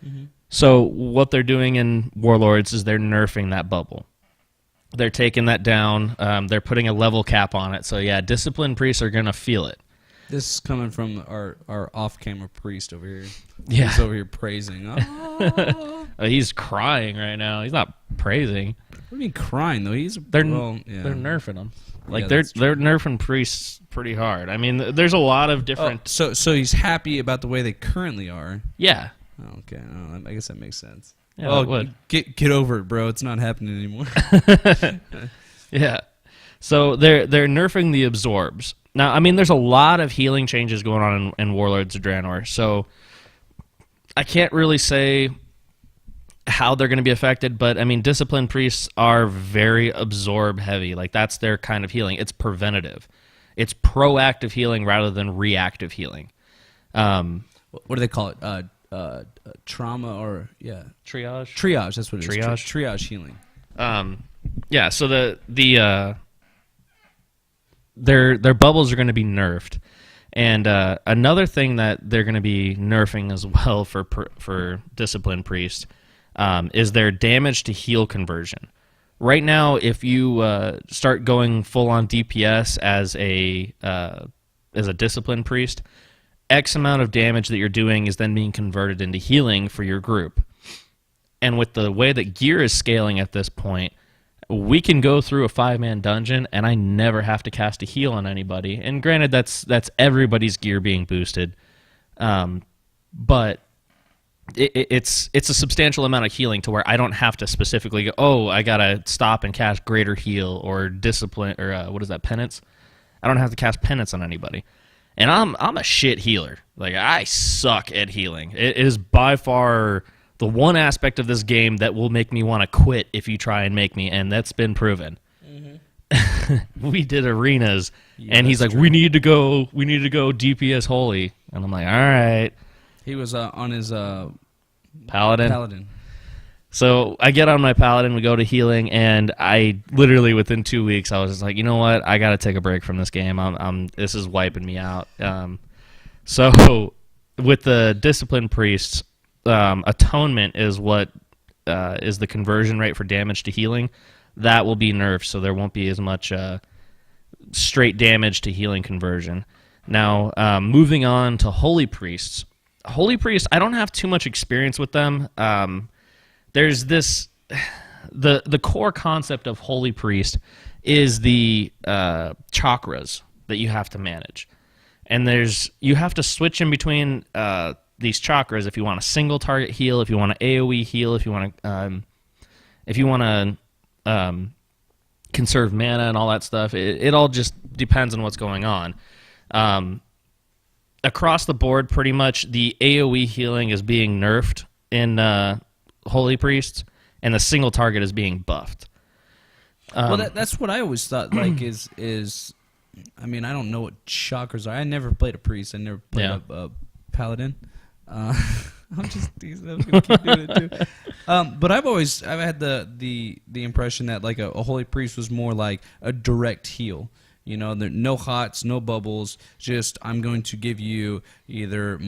S1: Mm-hmm. So what they're doing in Warlords is they're nerfing that bubble. They're taking that down. They're putting a level cap on it. So yeah, Discipline Priests are going to feel it.
S2: This is coming from our off-camera priest over here.
S1: Yeah.
S2: He's over here praising. Oh.
S1: He's crying right now. He's not praising.
S2: What do you mean crying, though?
S1: They're nerfing them. Like,
S2: Yeah,
S1: they're nerfing Priests pretty hard. I mean, there's a lot of different...
S2: So he's happy about the way they currently are.
S1: Yeah.
S2: Oh, okay. Oh, I guess that makes sense.
S1: Yeah,
S2: oh,
S1: it would.
S2: Get over it, bro. It's not happening anymore.
S1: Yeah. So they're nerfing the absorbs. Now, I mean, there's a lot of healing changes going on in Warlords of Draenor, so I can't really say how they're going to be affected, but, I mean, Discipline Priests are very absorb heavy. Like, that's their kind of healing. It's preventative. It's proactive healing rather than reactive healing.
S2: What do they call it? Trauma or, yeah.
S1: Triage?
S2: Triage, that's what it is.
S1: Triage?
S2: Triage healing.
S1: Yeah, so their bubbles are going to be nerfed, and another thing that they're going to be nerfing as well for Discipline Priest is their damage to heal conversion. Right now, if you start going full on DPS as a Discipline Priest, X amount of damage that you're doing is then being converted into healing for your group. And with the way that gear is scaling at this point, we can go through a 5-man dungeon, and I never have to cast a heal on anybody. And granted, that's everybody's gear being boosted, but it's a substantial amount of healing to where I don't have to specifically go, oh, I gotta stop and cast Greater Heal or Discipline or what is that, Penance? I don't have to cast Penance on anybody. And I'm a shit healer. Like, I suck at healing. It is by far the one aspect of this game that will make me want to quit if you try and make me, and that's been proven. Mm-hmm. we did arenas,
S2: Yeah,
S1: and he's like,
S2: that's
S1: we need to go DPS holy, and I'm like, all right,
S2: He was on his
S1: paladin.
S2: paladin.
S1: So I get on my paladin, we go to healing, and I literally within 2 weeks I was just like, you know what, I got to take a break from this game. This is wiping me out. So with the discipline priests, atonement is what is the conversion rate for damage to healing. That will be nerfed, so there won't be as much straight damage to healing conversion. Now, moving on to holy priests. Holy priests, I don't have too much experience with them. There's this the core concept of holy priest is the chakras that you have to manage, and you have to switch in between these chakras if you want a single target heal, if you want to AOE heal, if you want to conserve mana and all that stuff. It all just depends on what's going on. Across the board, pretty much the AOE healing is being nerfed in Holy Priests, and the single target is being buffed.
S2: Well, that's what I always thought. Like, is I mean, I don't know what chakras are. I never played a priest. I never played a paladin. I'm just teasing. I'm gonna keep doing it too. But I've had the impression that like a holy priest was more like a direct heal. You know, there no hots, no bubbles. Just I'm going to give you either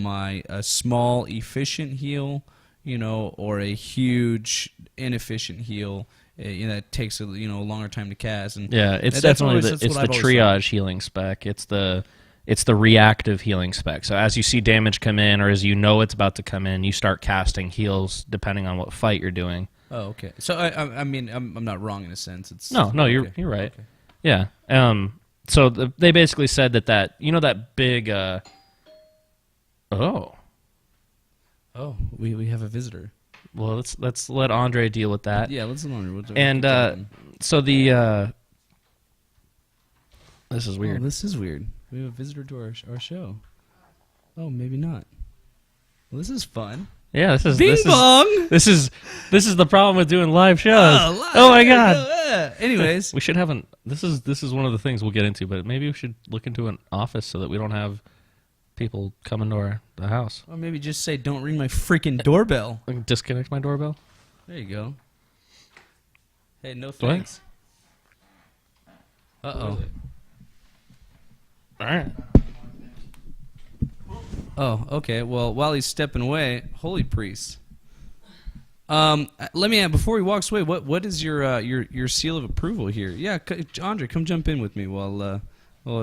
S2: a small efficient heal, you know, or a huge inefficient heal. That takes a longer time to cast. And
S1: yeah, it's definitely the triage healing spec. It's the reactive healing spec. So as you see damage come in, or as you know it's about to come in, you start casting heals depending on what fight you're doing.
S2: Oh, okay. So I mean, I'm not wrong in a sense. It's
S1: no, you're right. Okay. Yeah. So they basically said that big.
S2: We have a visitor.
S1: Well, let's let Andre deal with that.
S2: Yeah, let's let Andre.
S1: So this is weird.
S2: Oh, this is weird. We have a visitor to our show. Oh, maybe not. Well, this is fun.
S1: Yeah, this is
S2: Bing bong.
S1: This is the problem with doing live shows. Oh my god.
S2: Anyways,
S1: we should have this is one of the things we'll get into, but maybe we should look into an office so that we don't have people coming to the house.
S2: Or maybe just say, "Don't ring my freaking doorbell."
S1: Disconnect my doorbell.
S2: There you go. Hey, no thanks. Uh-oh.
S1: All right.
S2: Oh, okay. Well, while he's stepping away, holy priest. Let me add before he walks away. What is your seal of approval here? Yeah, Andre, come jump in with me while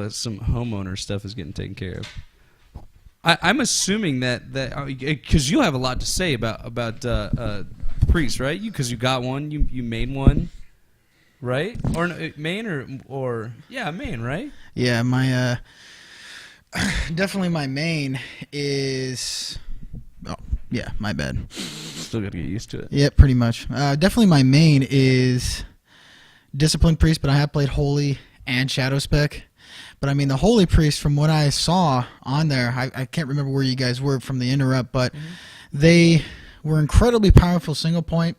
S2: some homeowner stuff is getting taken care of. I'm assuming that because you'll have a lot to say about priests, right? Because you got one, you made one, right? Or main or main, right?
S3: Yeah, my definitely my main is. Oh, yeah, my bad.
S2: Still got to get used to it.
S3: Yeah, pretty much. Definitely my main is Discipline Priest, but I have played Holy and Shadow Spec. But I mean, the Holy Priest, from what I saw on there, I can't remember where you guys were from the interrupt, but they were incredibly powerful single point,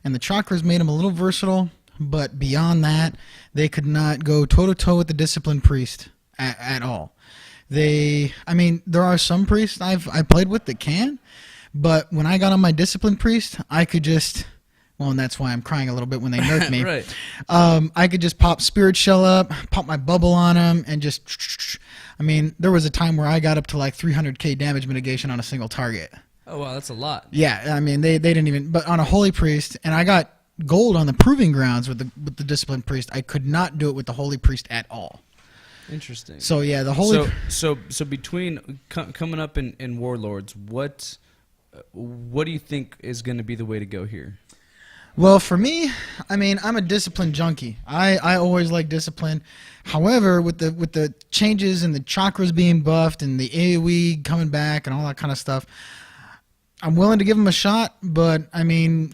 S3: and the chakras made them a little versatile. But beyond that, they could not go toe-to-toe with the Discipline Priest at all. There are some priests I played with that can, but when I got on my Discipline Priest, I could just... Well, and that's why I'm crying a little bit when they nerfed me.
S2: Right.
S3: I could just pop Spirit Shell up, pop my bubble on them, and just... I mean, there was a time where I got up to like 300k damage mitigation on a single target.
S2: Oh, wow, that's a lot.
S3: Yeah, I mean, they didn't even... But on a Holy Priest, and I got gold on the Proving Grounds with the Discipline Priest, I could not do it with the Holy Priest at all.
S2: Interesting.
S3: So, yeah, the Holy...
S2: So between coming up in Warlords, what do you think is going to be the way to go here?
S3: Well, for me, I mean, I'm a discipline junkie. I always like discipline. However, with the changes and the chakras being buffed and the AoE coming back and all that kind of stuff, I'm willing to give them a shot. But I mean,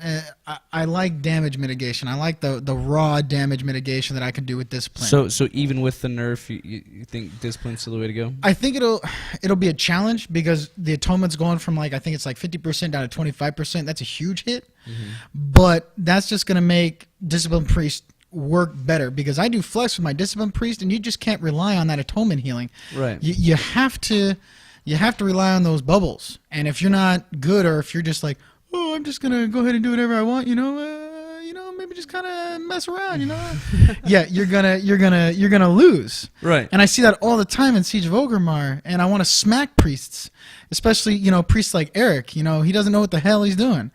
S3: I like damage mitigation. I like the raw damage mitigation that I can do with discipline.
S2: So even with the nerf, you think discipline's still the way to go?
S3: I think it'll be a challenge because the atonement's going from I think it's like 50% down to 25%. That's a huge hit. Mm-hmm. But that's just going to make Discipline Priest work better because I do flex with my discipline priest, and you just can't rely on that atonement healing.
S2: Right.
S3: You have to rely on those bubbles. And if you're not good, or if you're just like, oh, I'm just gonna go ahead and do whatever I want, maybe just kind of mess around, yeah, you're gonna lose.
S2: Right.
S3: And I see that all the time in Siege of Orgrimmar, and I want to smack priests, especially priests like Eric. He doesn't know what the hell he's doing,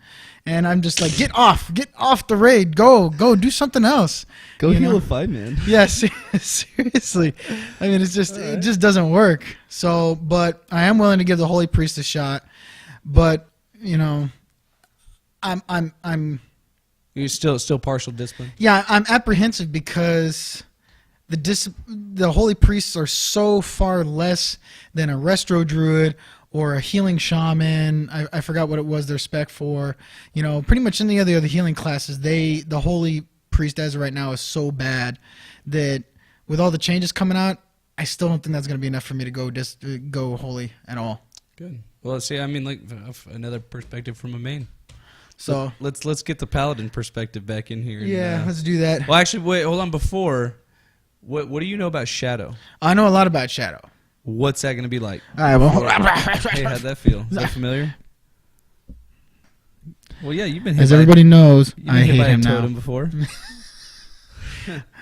S3: and I'm just like, get off the raid, go do something else.
S2: Go heal a 5-man.
S3: Yeah, seriously. I mean, it just doesn't work. So, but I am willing to give the Holy Priest a shot. But I'm.
S2: You're still partial discipline.
S3: Yeah, I'm apprehensive because the Holy Priests are so far less than a Resto Druid or a Healing Shaman. I forgot what it was their spec for. Pretty much any of the other healing classes, the Holy Priest as of right now is so bad that with all the changes coming out, I still don't think that's going to be enough for me to go Holy at all.
S2: Good. Well, see, I mean, like another perspective from a main.
S3: So
S2: let's get the paladin perspective back in here.
S3: Yeah, let's do that.
S2: Well, actually, wait, hold on. Before, what do you know about Shadow?
S3: I know a lot about Shadow.
S2: What's that going to be like?
S3: All right, well,
S2: hey, how'd that feel? Is that familiar? Well, yeah, you've been hit
S3: as everybody knows, I hate him now.
S2: Totem before.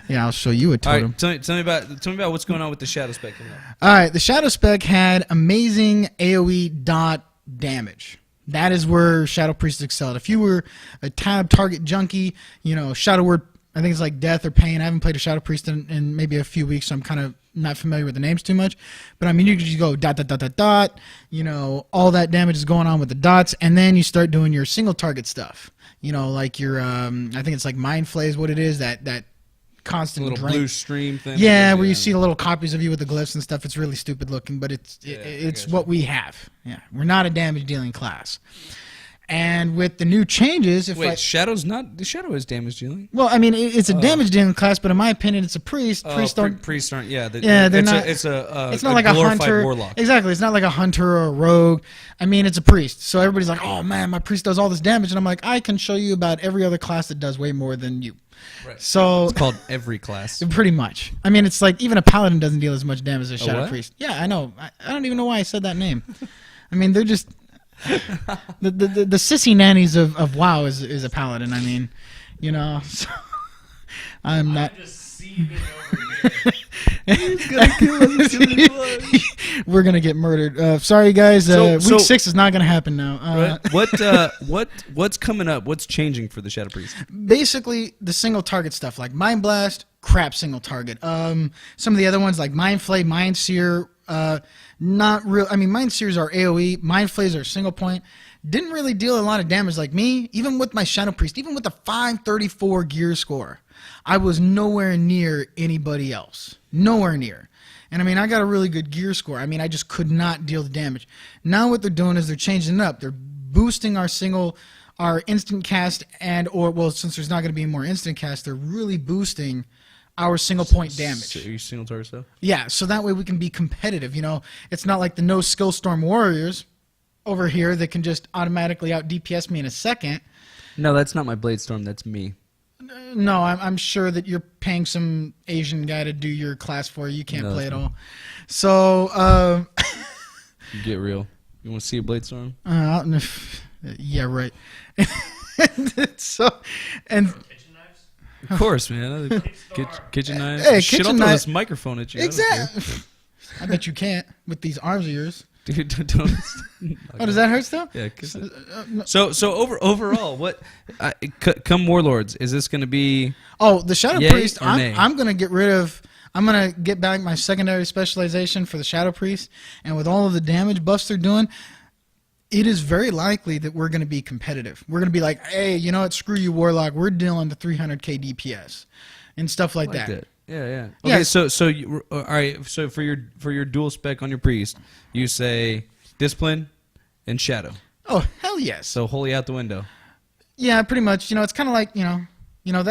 S3: Yeah, I'll show you a totem.
S2: All right, tell me about what's going on with the Shadow spec.
S3: All right, the Shadow spec had amazing AoE dot damage. That is where Shadow Priest excelled. If you were a tab target junkie, Shadow Word, I think it's like death or pain. I haven't played a Shadow Priest in maybe a few weeks, so I'm kind of not familiar with the names too much. But I mean, you could just go dot, dot, dot, dot, dot. All that damage is going on with the dots, and then you start doing your single target stuff. Like your, I think it's like Mind Flay is what it is, that constant
S2: little
S3: drain.
S2: Blue stream thing.
S3: Yeah, where you see the little copies of you with the glyphs and stuff. It's really stupid looking, but it's what we have. Yeah, we're not a damage dealing class. And with the new changes,
S2: Shadow is damage dealing.
S3: Well, I mean, it's a damage dealing class, but in my opinion, it's a priest. Priests
S2: aren't. Yeah,
S3: they're not.
S2: It's
S3: not like a hunter.
S2: Warlock.
S3: Exactly, it's not like a hunter or a rogue. I mean, it's a priest. So everybody's like, "Oh man, my priest does all this damage," and I'm like, I can show you about every other class that does way more than you.
S2: Right.
S3: So
S2: it's called every class.
S3: Pretty much. I mean, it's like even a paladin doesn't deal as much damage as a shadow
S2: what?
S3: priest. Yeah, I know. I don't even know why I said that name. I mean, they're just the sissy nannies of WoW is a paladin. I mean, so I'm not.
S1: I'm just seething over here.
S2: He's gonna kill us. He's gonna kill us.
S3: We're gonna get murdered. Sorry, guys. Week 6 is not gonna happen now.
S2: Right. What's coming up? What's changing for the Shadow Priest?
S3: Basically, the single target stuff like Mind Blast, crap single target. Some of the other ones like Mind Flay, Mind Seer, not real. I mean, Mind Seers are AOE. Mind Flays are single point. Didn't really deal a lot of damage like me. Even with my Shadow Priest, even with a 534 gear score, I was nowhere near anybody else. Nowhere near. And I mean, I got a really good gear score. I mean, I just could not deal the damage. Now what they're doing is they're changing it up. They're boosting our instant cast since there's not going to be any more instant cast, they're really boosting our single point damage.
S2: So you single target stuff?
S3: Yeah, so that way we can be competitive. It's not like the no skill storm warriors over here that can just automatically out DPS me in a second.
S2: No, that's not my Blade Storm. That's me.
S3: No, I'm sure that you're paying some Asian guy to do your class for you. You can't play at all. So,
S2: get real. You want to see a Blade Storm?
S3: Yeah, right. and
S2: of course, man. Kitchen knives.
S3: Hey,
S2: Shit,
S3: kitchen
S2: I'll throw
S3: knife.
S2: this microphone at you.
S3: Exactly. I bet you can't with these arms of yours.
S2: Dude, don't.
S3: Oh, does that hurt still?
S2: Yeah. So overall, what? Come Warlords, is this going to be?
S3: Oh, the Shadow
S2: yay
S3: Priest.
S2: or nay?
S3: I'm going to get rid of. I'm going to get back my secondary specialization for the Shadow Priest, and with all of the damage buffs they're doing, it is very likely that we're going to be competitive. We're going to be like, hey, you know what? Screw you, Warlock. We're dealing to 300k DPS and stuff like that.
S2: Yeah. Okay,
S3: Yeah.
S2: so you, all right. So for your dual spec on your priest, you say discipline and shadow.
S3: Oh, hell yes.
S2: So holy out the window.
S3: Yeah, pretty much. It's kind of like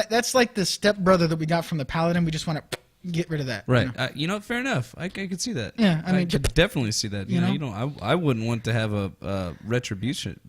S3: that's like the stepbrother that we got from the paladin. We just want to get rid of that.
S2: Right.
S3: You know?
S2: Fair enough. I could see that.
S3: Yeah, I mean,
S2: could definitely see that.
S3: you know?
S2: I wouldn't want to have a retribution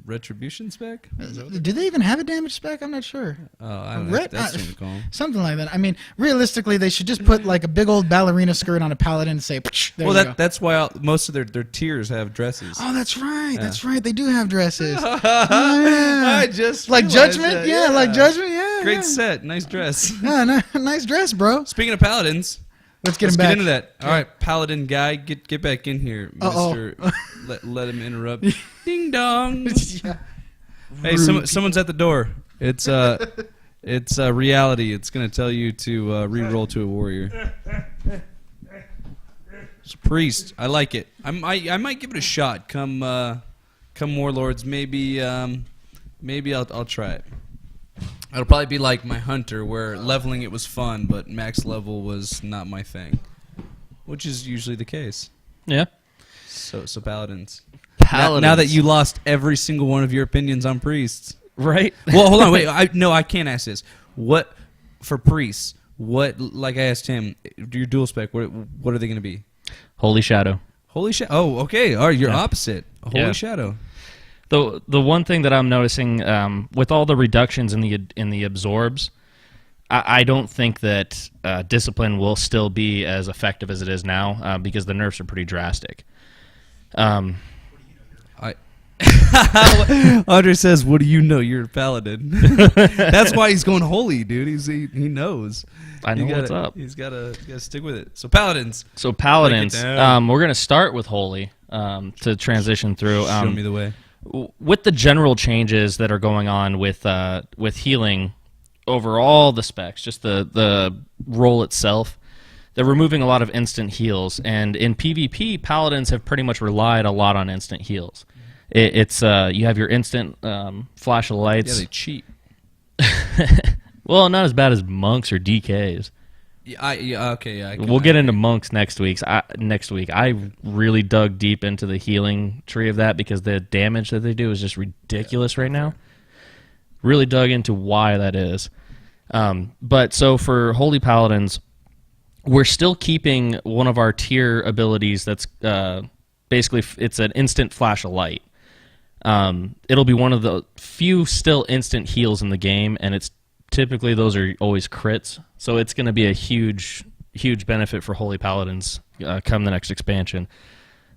S2: spec.
S3: Do they even have a damage spec? I'm not sure.
S2: Oh, I don't know. That's what we call 'em.
S3: Something like that. I mean, realistically, they should just put like a big old ballerina skirt on a paladin and say, there
S2: Well,
S3: you go.
S2: that's why most of their tiers have dresses.
S3: Oh, that's right. That's right. They do have dresses. Oh,
S2: I
S3: yeah.
S2: just
S3: Like
S2: realized
S3: Judgment?
S2: that,
S3: Yeah, like Judgment. Yeah.
S2: Great
S3: yeah.
S2: set. Nice dress.
S3: Yeah, nice dress, bro.
S2: Speaking of paladins,
S3: Let's get
S2: let's
S3: him back.
S2: get into that. All right, paladin guy, get back in here, Mister. let him interrupt. Ding dong.
S3: Yeah.
S2: Hey, someone's at the door. It's reality. It's gonna tell you to re-roll to a warrior. It's a priest. I like it. I might give it a shot. Come warlords. Maybe I'll try it. It'll probably be like my hunter, where leveling it was fun, but max level was not my thing, which is usually the case.
S1: Yeah.
S2: So paladins.
S1: Paladins.
S2: Now that you lost every single one of your opinions on priests.
S1: Right?
S2: Well, hold on, wait. I can't ask this. What for priests? What, like I asked him, your dual spec? What are they going to be?
S1: Holy Shadow.
S2: Holy shadow. Oh, okay. All right, you're
S1: Yeah.
S2: opposite. Holy
S1: Yeah.
S2: shadow.
S1: The one thing that I'm noticing with all the reductions in the absorbs, I don't think that discipline will still be as effective as it is now because the nerfs are pretty drastic.
S2: Andre says, "What do you know? You're a paladin." That's why he's going holy, dude. He knows.
S1: I know what's up.
S2: He's got to stick with it. So paladins.
S1: So paladins,
S2: Break it down.
S1: we're gonna start with holy to transition through.
S2: Show me the way.
S1: With the general changes that are going on with healing over all the specs, just the role itself, they're removing a lot of instant heals, and in PvP, paladins have pretty much relied a lot on instant heals. It's you have your instant flash of lights.
S2: Yeah, they cheat.
S1: Well, not as bad as monks or DKs.
S2: We'll
S1: We'll get into monks next week. I really dug deep into the healing tree of that because the damage that they do is just ridiculous right now. Really dug into why that is. But so for Holy Paladins, we're still keeping one of our tier abilities that's basically it's an instant flash of light. It'll be one of the few still instant heals in the game, and it's typically those are always crits, so it's going to be a huge benefit for Holy Paladins come the next expansion.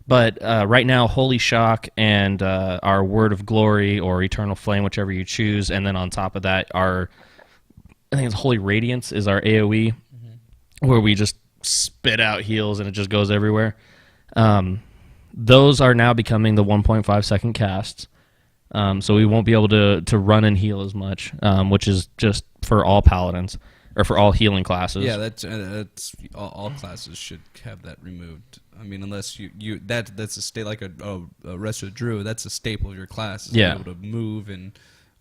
S1: But right now, Holy Shock and our Word of Glory or Eternal Flame, whichever you choose, and then on top of that, I think it's Holy Radiance is our AoE, where we just spit out heals and it just goes everywhere. Those are now becoming the 1.5 second casts. So we won't be able to run and heal as much, which is just for all paladins or for all healing classes.
S2: Yeah, that's all classes should have that removed. I mean, unless that's a state like a Resto Druid. That's a staple of your class. Is
S1: Yeah,
S2: being able to move and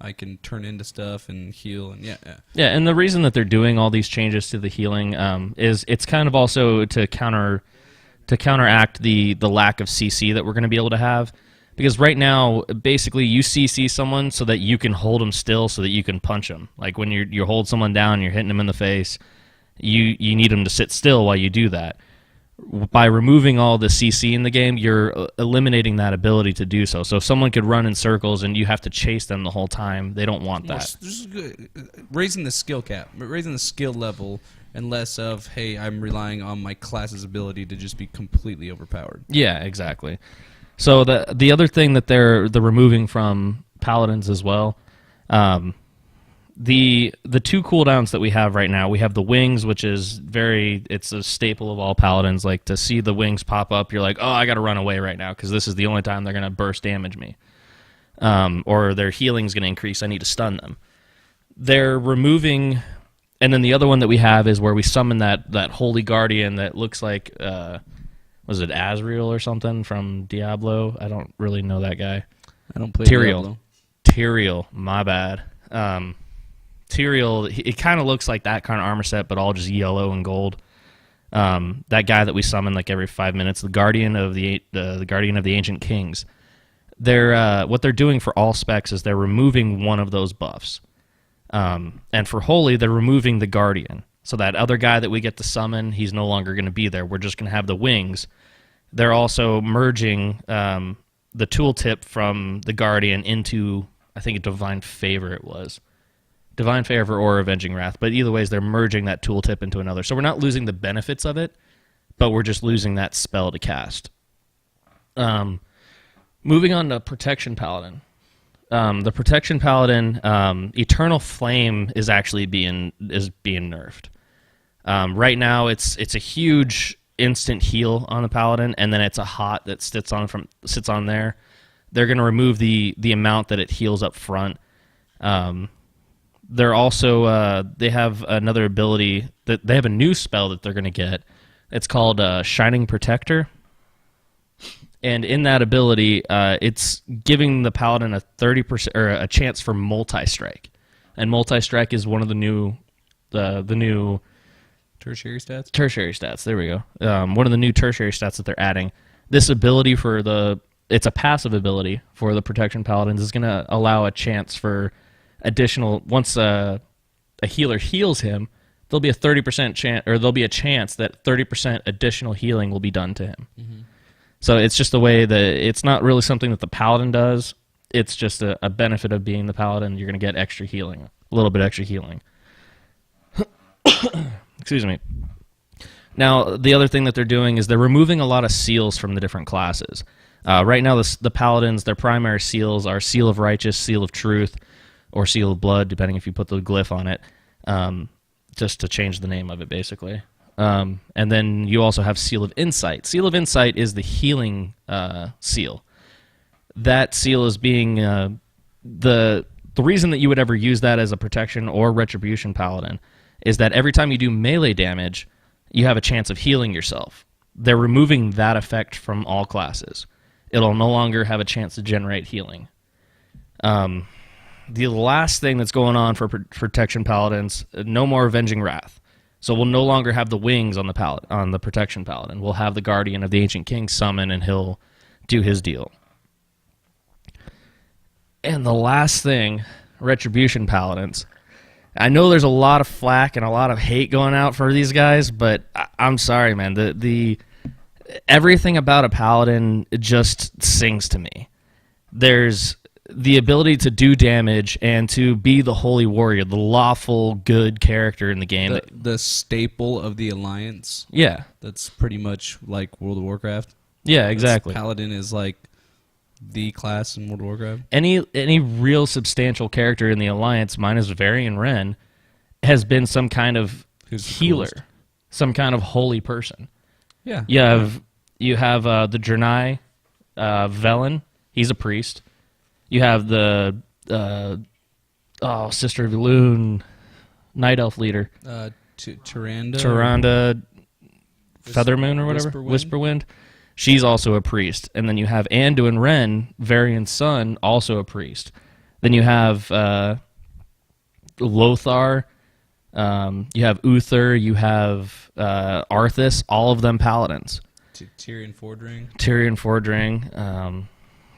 S2: I can turn into stuff and heal and yeah.
S1: Yeah, and the reason that they're doing all these changes to the healing is it's kind of also to counteract the lack of CC that we're going to be able to have. Because right now, basically, you CC someone so that you can hold them still so that you can punch them. Like when you hold someone down, you're hitting them in the face, you need them to sit still while you do that. By removing all the CC in the game, you're eliminating that ability to do so. So if someone could run in circles and you have to chase them the whole time, they don't want that.
S2: Raising the skill cap, raising the skill level, and less of, hey, I'm relying on my class's ability to just be completely overpowered.
S1: Yeah, exactly. So the other thing that they're removing from paladins as well, the two cooldowns that we have right now, we have the wings, which is it's a staple of all paladins. Like to see the wings pop up, you're like, oh, I got to run away right now because this is the only time they're gonna burst damage me, or their healing's gonna increase. I need to stun them. They're removing, and then the other one that we have is where we summon that holy guardian that looks like. Was it Azrael or something from Diablo? I don't really know that guy.
S2: I don't play
S1: Tyrael.
S2: Diablo.
S1: Tyrael, my bad. Tyrael, it kind of looks like that kind of armor set, but all just yellow and gold. That guy that we summon like every 5 minutes, the guardian of the guardian of the ancient kings. What they're doing for all specs is they're removing one of those buffs, and for holy they're removing the guardian. So that other guy that we get to summon, he's no longer going to be there. We're just going to have the wings. They're also merging the tooltip from the Guardian into, I think, a Divine Favor it was. Divine Favor or Avenging Wrath. But either ways, they're merging that tooltip into another. So we're not losing the benefits of it, but we're just losing that spell to cast. Moving on to Protection Paladin. The Protection Paladin, Eternal Flame is actually being nerfed. Right now, it's a huge instant heal on the Paladin, and then it's a hot that sits on there. They're going to remove the amount that it heals up front. They're also they have another ability that they have a new spell that they're going to get. It's called Shining Protector. And in that ability, it's giving the Paladin a 30% or a chance for multi-strike. And multi-strike is one of the new
S2: Tertiary stats?
S1: Tertiary stats, there we go. One of the new tertiary stats that they're adding. This ability it's a passive ability for the Protection Paladins, is going to allow a chance for additional, once a healer heals him, there'll be a 30% chance, or there'll be a chance that 30% additional healing will be done to him. Mm-hmm. So it's just the way that it's not really something that the Paladin does. It's just a benefit of being the Paladin. You're going to get extra healing, a little bit extra healing. Excuse me. Now, the other thing that they're doing is they're removing a lot of seals from the different classes. Right now, the Paladins, their primary seals are Seal of Righteous, Seal of Truth, or Seal of Blood, depending if you put the glyph on it, just to change the name of it, basically. And then you also have Seal of Insight. Seal of Insight is the healing seal. That seal is being the reason that you would ever use that as a protection or retribution paladin is that every time you do melee damage, you have a chance of healing yourself. They're removing that effect from all classes. It'll no longer have a chance to generate healing. The last thing that's going on for protection paladins, no more Avenging Wrath. So we'll no longer have the wings on the Protection Paladin. We'll have the Guardian of the Ancient King summon, and he'll do his deal. And the last thing, Retribution Paladins. I know there's a lot of flack and a lot of hate going out for these guys, but I'm sorry, man. The everything about a Paladin just sings to me. There's the ability to do damage and to be the holy warrior, the lawful good character in the game.
S2: The staple of the Alliance.
S1: Yeah.
S2: That's pretty much like World of Warcraft.
S1: Yeah, exactly.
S2: Paladin is like the class in World of Warcraft.
S1: Any real substantial character in the Alliance, minus Varian Wren, has been some kind of healer, some kind of holy person.
S2: Yeah.
S1: You have the Jernai Velen. He's a priest. You have the Sister of Elune, Night Elf leader. Tyrande Feathermoon or whatever. Whisperwind. She's also a priest. And then you have Anduin Wren, Varian's son, also a priest. Then you have Lothar. You have Uther. You have Arthas. All of them paladins.
S2: Tyrion Fordring.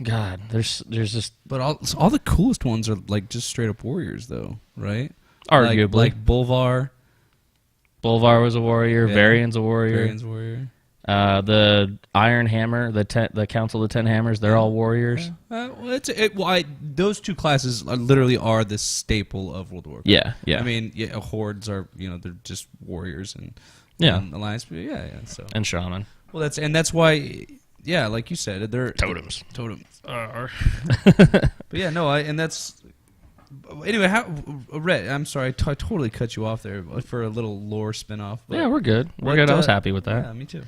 S1: God, there's just...
S2: But all the coolest ones are like just straight up warriors, though, right?
S1: Arguably.
S2: Like Bolvar.
S1: Bolvar was a warrior. Yeah. Varian's a warrior. The Iron Hammer, the Council of the Ten Hammers, they're all warriors.
S2: Those two classes literally are the staple of World of Warcraft.
S1: Yeah.
S2: I mean, hordes are, they're just warriors and Alliance. So.
S1: And Shaman.
S2: Well, that's why... Yeah, like you said, they're
S1: totems.
S2: But yeah, no, and that's anyway. Rhett, I'm sorry, I totally cut you off there for a little lore spinoff.
S1: Yeah, we're good. We're good. I was happy with that.
S2: Yeah, me too.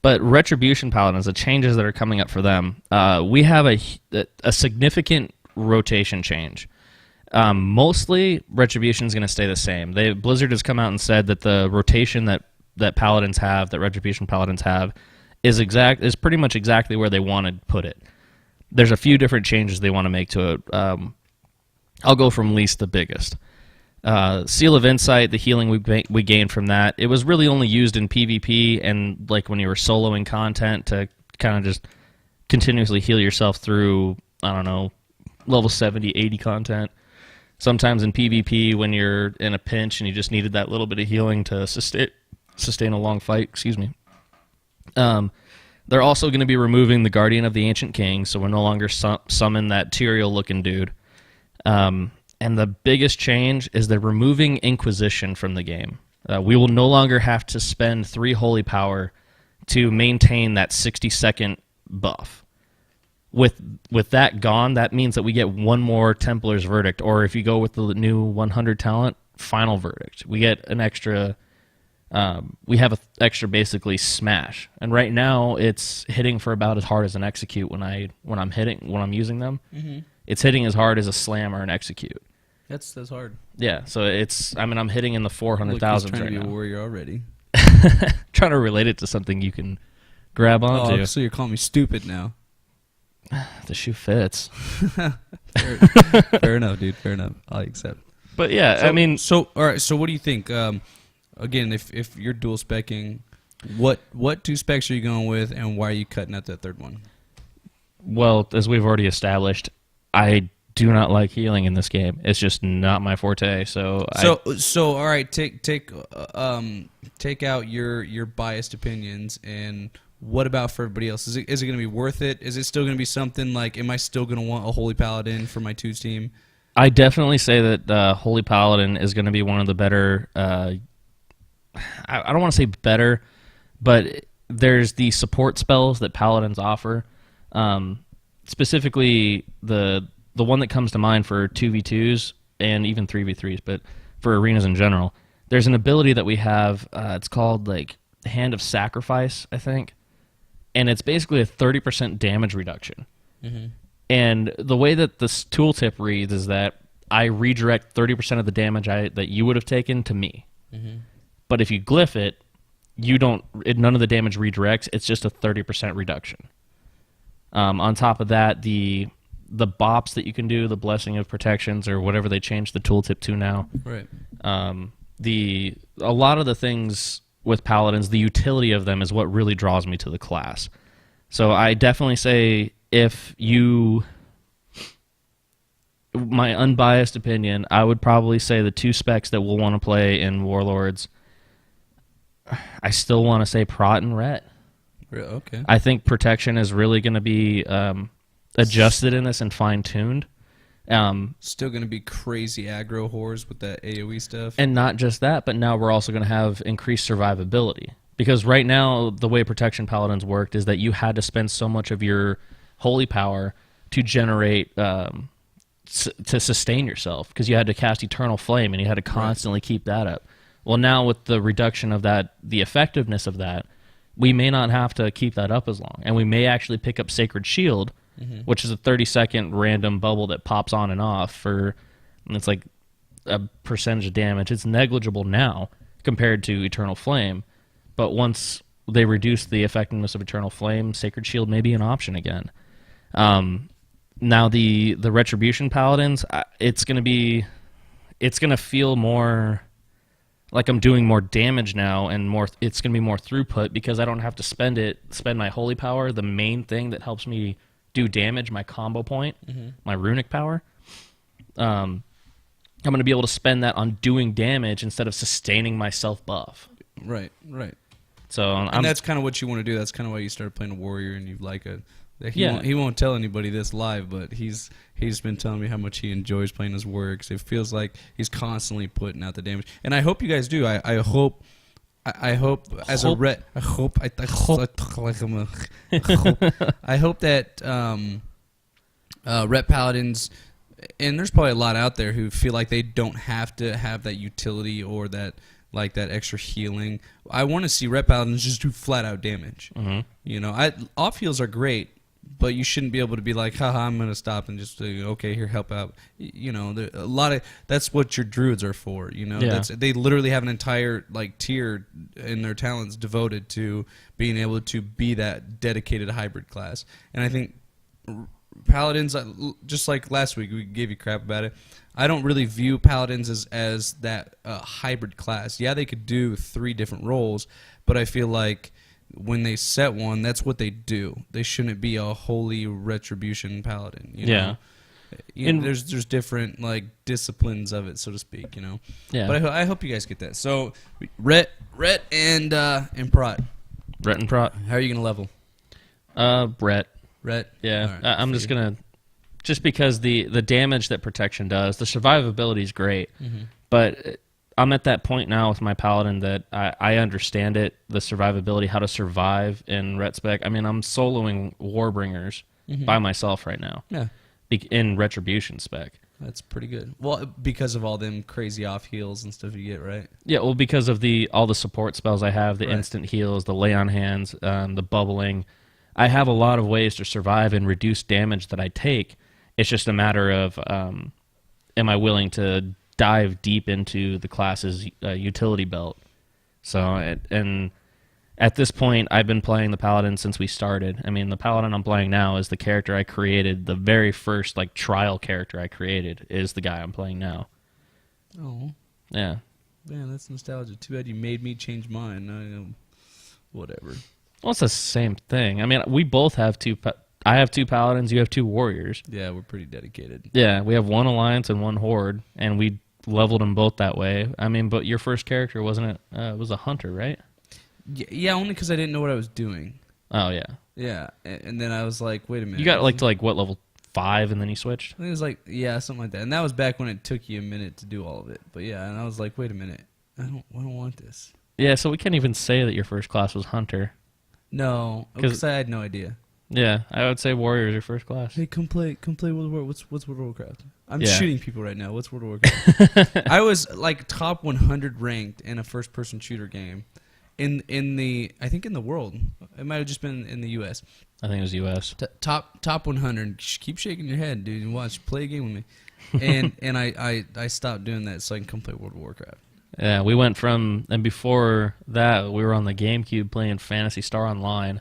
S1: But Retribution Paladins, the changes that are coming up for them, we have a significant rotation change. Mostly, Retribution is going to stay the same. Blizzard has come out and said that the rotation that Paladins have, that Retribution Paladins have, is pretty much exactly where they want to put it. There's a few different changes they want to make to it. I'll go from least to biggest. Seal of Insight, the healing we gained from that, it was really only used in PvP and like when you were soloing content to kind of just continuously heal yourself through, I don't know, level 70, 80 content. Sometimes in PvP, when you're in a pinch and you just needed that little bit of healing to sustain a long fight. Excuse me. They're also going to be removing the Guardian of the Ancient King, so we're no longer summon that Tyrael-looking dude. And the biggest change is they're removing Inquisition from the game. We will no longer have to spend 3 holy power to maintain that 60-second buff. With that gone, that means that we get 1 more Templar's Verdict, or if you go with the new 100 talent, Final Verdict. We get an extra... we have an extra basically smash, and right now it's hitting for about as hard as an execute when I'm using them. Mm-hmm. It's hitting as hard as a slam or an execute.
S2: That's hard.
S1: Yeah, so I'm hitting in the 400,000 right now.
S2: Trying to be a warrior already.
S1: Trying to relate it to something you can grab onto.
S2: Oh, so you're calling me stupid now?
S1: The shoe fits.
S2: Fair enough, dude. Fair enough. I accept.
S1: But yeah,
S2: all right. So what do you think? Again, if you're dual specking, what 2 specs are you going with, and why are you cutting out that third one?
S1: Well, as we've already established, I do not like healing in this game. It's just not my forte. So all right, take out your biased opinions, and what about for everybody else? Is it going to be worth it? Is it still going to be something like, am I still going to want a Holy Paladin for my 2 team? I definitely say that Holy Paladin is going to be one of the better... I don't want to say better, but there's the support spells that Paladins offer. Specifically, the one that comes to mind for 2v2s and even 3v3s, but for arenas in general, there's an ability that we have. It's called like Hand of Sacrifice, I think, and it's basically a 30% damage reduction. Mm-hmm. And the way that this tooltip reads is that I redirect 30% of the damage that you would have taken to me. Mm-hmm. But if you glyph it, none of the damage redirects. It's just a 30% reduction. On top of that, the bops that you can do, the Blessing of Protections, or whatever they changed the tooltip to now.
S2: Right.
S1: A lot of the things with Paladins, the utility of them is what really draws me to the class. So I definitely say, my unbiased opinion, I would probably say the 2 specs that we'll want to play in Warlords, I still want to say Prot and Ret.
S2: Okay.
S1: I think Protection is really going to be adjusted in this and fine-tuned.
S2: Still going to be crazy aggro whores with that AoE stuff.
S1: And not just that, but now we're also going to have increased survivability. Because right now, the way Protection Paladins worked is that you had to spend so much of your holy power to generate... to sustain yourself, because you had to cast Eternal Flame and you had to constantly keep that up. Well, now with the reduction of that, the effectiveness of that, we may not have to keep that up as long, and we may actually pick up Sacred Shield, which is a 30-second random bubble that pops on and off and it's like a percentage of damage. It's negligible now compared to Eternal Flame, but once they reduce the effectiveness of Eternal Flame, Sacred Shield may be an option again. Now the Retribution Paladins, it's gonna feel more like I'm doing more damage now, and it's gonna be more throughput because I don't have to spend my holy power, the main thing that helps me do damage, my combo point, my runic power. I'm gonna be able to spend that on doing damage instead of sustaining my self buff.
S2: Right.
S1: So
S2: and that's kind of what you want to do. That's kind of why you started playing a warrior, and you like it. He won't tell anybody this live, but he's been telling me how much he enjoys playing his warrior because it feels like he's constantly putting out the damage. And I hope you guys do. I hope as a ret. I hope that ret paladins, and there's probably a lot out there who feel like they don't have to have that utility or that extra healing. I want to see ret paladins just do flat out damage. Mm-hmm. You know, off heals are great, but you shouldn't be able to be like, haha, I'm going to stop and just, okay, here, help out. You know, that's what your druids are for, you know. Yeah. They literally have an entire, tier in their talents devoted to being able to be that dedicated hybrid class. And I think paladins, just like last week, we gave you crap about it, I don't really view paladins as that hybrid class. Yeah, they could do 3 different roles, but I feel like when they set one, that's what they do. They shouldn't be a holy retribution paladin. You know? There's different like disciplines of it, so to speak.
S1: Yeah.
S2: But I hope you guys get that. So, Rhett and Prot.
S1: Rhett and Prot.
S2: How are you gonna level?
S1: Rhett.
S2: Rhett.
S1: Yeah.
S2: All right,
S1: I'm just gonna, just because the damage that protection does, the survivability is great, but I'm at that point now with my paladin that I understand it, the survivability, how to survive in Ret spec. I mean, I'm soloing Warbringers by myself right now.
S2: Yeah.
S1: In Retribution spec.
S2: That's pretty good. Well, because of all them crazy off heals and stuff you get, right?
S1: Yeah, well, because of all the support spells I have, the
S2: Right.
S1: instant heals, the lay on hands, the bubbling. I have a lot of ways to survive and reduce damage that I take. It's just a matter of am I willing to dive deep into the class's utility belt. So, and at this point, I've been playing the Paladin since we started. I mean, the Paladin I'm playing now is the character I created. The very first like trial character I created is the guy I'm playing now.
S2: Oh,
S1: Yeah.
S2: man, that's nostalgia. Too bad you made me change mine. Whatever.
S1: Well, it's the same thing. I mean, we both have I have 2 Paladins, you have 2 Warriors.
S2: Yeah, we're pretty dedicated.
S1: Yeah, we have 1 Alliance and 1 Horde, and we leveled them both that way. I mean, but your first character, wasn't it? It was a Hunter, right?
S2: Yeah, only because I didn't know what I was doing.
S1: Oh, yeah.
S2: Yeah, and then I was like, wait a minute.
S1: You got to what, level 5, and then you switched?
S2: I think it was like, yeah, something like that. And that was back when it took you a minute to do all of it. But yeah, and I was like, wait a minute. I don't want this.
S1: Yeah, so we can't even say that your first class was Hunter.
S2: No, because I had no idea.
S1: Yeah, I would say Warrior is your first class.
S2: Hey, come play World of Warcraft. What's World of Warcraft? I'm
S1: Yeah.
S2: shooting people right now. What's World of Warcraft? I was like top 100 ranked in a first-person shooter game, I think in the world. It might have just been in the U.S.
S1: I think it was U.S.
S2: Top 100. Keep shaking your head, dude. And play a game with me. And I stopped doing that so I can come play World of Warcraft.
S1: Yeah, we went and before that, we were on the GameCube playing Phantasy Star Online.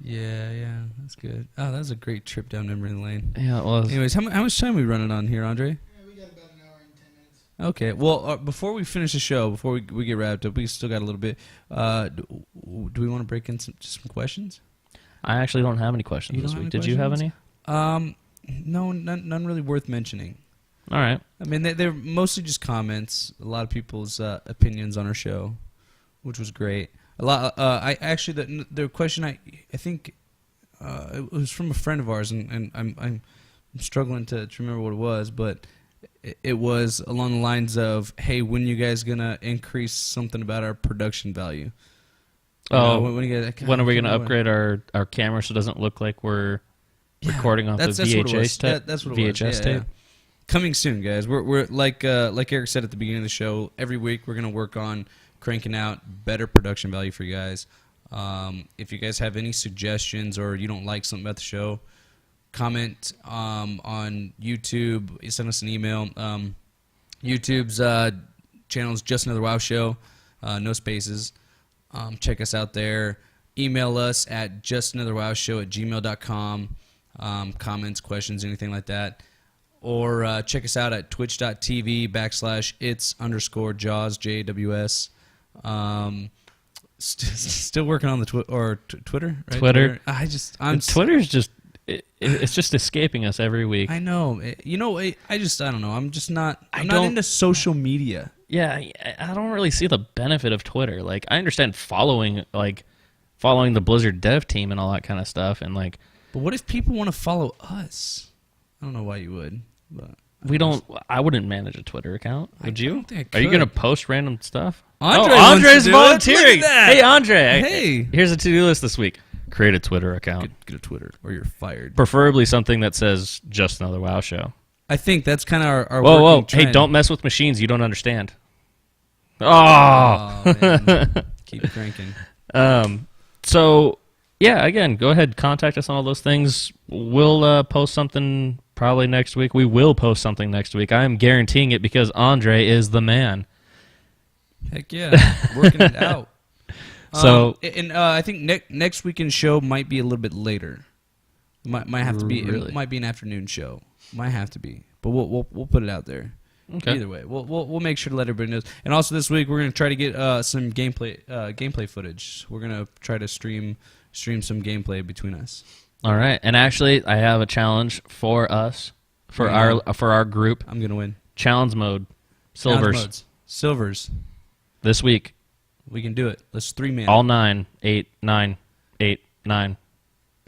S2: Yeah, that's good. Oh, that was a great trip down memory lane.
S1: Yeah, it was.
S2: Anyways, how much time are we running on here, Andre?
S3: Yeah, we got about an hour and 10 minutes.
S2: Okay, well, before we finish the show, before we get wrapped up, we still got a little bit. Do we want to break in some questions?
S1: I actually don't have any questions
S2: You
S1: this
S2: don't have
S1: week.
S2: any
S1: Did you have any?
S2: No, none really worth mentioning.
S1: All right.
S2: I mean, they're mostly just comments. A lot of people's opinions on our show, which was great. A lot. I actually the question I think it was from a friend of ours, and I'm struggling to remember what it was, but it was along the lines of, "Hey, when you guys gonna increase something about our production value?"
S1: Oh,
S2: when
S1: are we going to upgrade our camera so it doesn't look like we're recording off the VHS tape?
S2: That's what it was.
S1: VHS tape.
S2: Coming soon, guys. We're like Eric said at the beginning of the show. Every week we're gonna work on cranking out better production value for you guys. If you guys have any suggestions or you don't like something about the show, comment on YouTube. Send us an email. YouTube's channel is Just Another WoW Show. No spaces. Check us out there. Email us at justanotherwowshow@gmail.com. Comments, questions, anything like that. Or check us out at twitch.tv/its_jaws, JAWS. Still working on the Twitter, right?
S1: Twitter.
S2: Twitter's
S1: just it's just escaping us every week.
S2: I know. I don't know. I'm just not. I'm not into social media.
S1: Yeah, I don't really see the benefit of Twitter. Like, I understand following the Blizzard dev team and all that kind of stuff, and like.
S2: But what if people want to follow us? I don't know why you would, but
S1: I wouldn't manage a Twitter account. Would you?
S2: don't think I
S1: Are you
S2: could.
S1: going to post random stuff?
S2: Andre's
S1: volunteering. Hey, Andre.
S2: Hey.
S1: Here's a to-do list this week. Create a Twitter account.
S2: Get a Twitter, or you're fired.
S1: Preferably something that says Just Another WoW Show.
S2: I think that's kind of our
S1: Whoa.
S2: working
S1: Hey,
S2: trend.
S1: don't mess with machines. You don't understand.
S2: Oh, man. Keep cranking.
S1: So, yeah, again, go ahead. Contact us on all those things. We'll post something probably next week. We will post something next week. I am guaranteeing it because Andre is the man.
S2: Heck yeah. Working it out.
S1: So,
S2: I think next weekend's show might be a little bit later. Might have to be.
S1: Really?
S2: It might be an afternoon show. Might have to be. But we'll put it out there.
S1: Okay.
S2: Either way, we'll make sure to let everybody know. And also this week we're gonna try to get some gameplay footage. We're gonna try to stream some gameplay between us.
S1: All right. And actually, I have a challenge for us for
S2: I
S1: our group.
S2: I'm gonna win.
S1: Challenge mode,
S2: Challenge
S1: silvers
S2: modes. Silvers.
S1: this week.
S2: We can do it. Let's 3-man.
S1: All 9, 8, 9, 8, 9,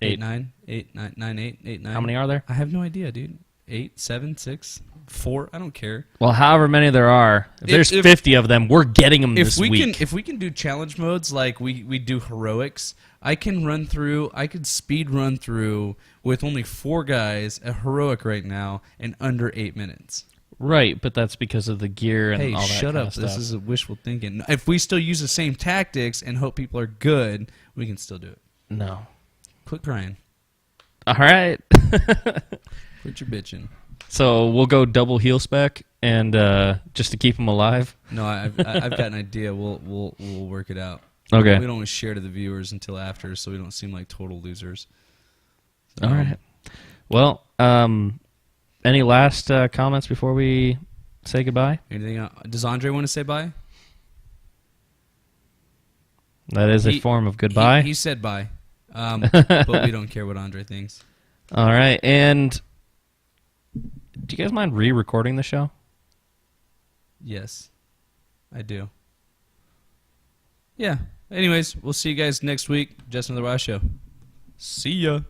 S1: 8.
S2: 8, 9, 8, 9, 9, 8, 8, 9.
S1: How many are there?
S2: I have no idea, dude. 8, 7, 6, 4. I don't care.
S1: Well, however many there are, if there's 50 of them, we're getting them this week.
S2: If we can do challenge modes like we do heroics, I could speed run through with only 4 guys a heroic right now in under 8 minutes.
S1: Right, but that's because of the gear and
S2: Hey,
S1: all that
S2: shut
S1: kind
S2: up.
S1: of stuff.
S2: This is wishful thinking. If we still use the same tactics and hope people are good, we can still do it.
S1: No.
S2: Quit crying.
S1: All right.
S2: Quit your bitching.
S1: So we'll go double heal spec and just to keep them alive.
S2: No, I've got an idea. We'll work it out.
S1: Okay.
S2: We don't want to share to the viewers until after, so we don't seem like total losers. So,
S1: All right. Well, any last comments before we say goodbye?
S2: Anything else? Does Andre want to say bye?
S1: That is a form of goodbye.
S2: He said bye, but we don't care what Andre thinks.
S1: All right. And do you guys mind re-recording the show?
S2: Yes, I do. Yeah. Anyways, we'll see you guys next week. Justin the Ross Show. See ya.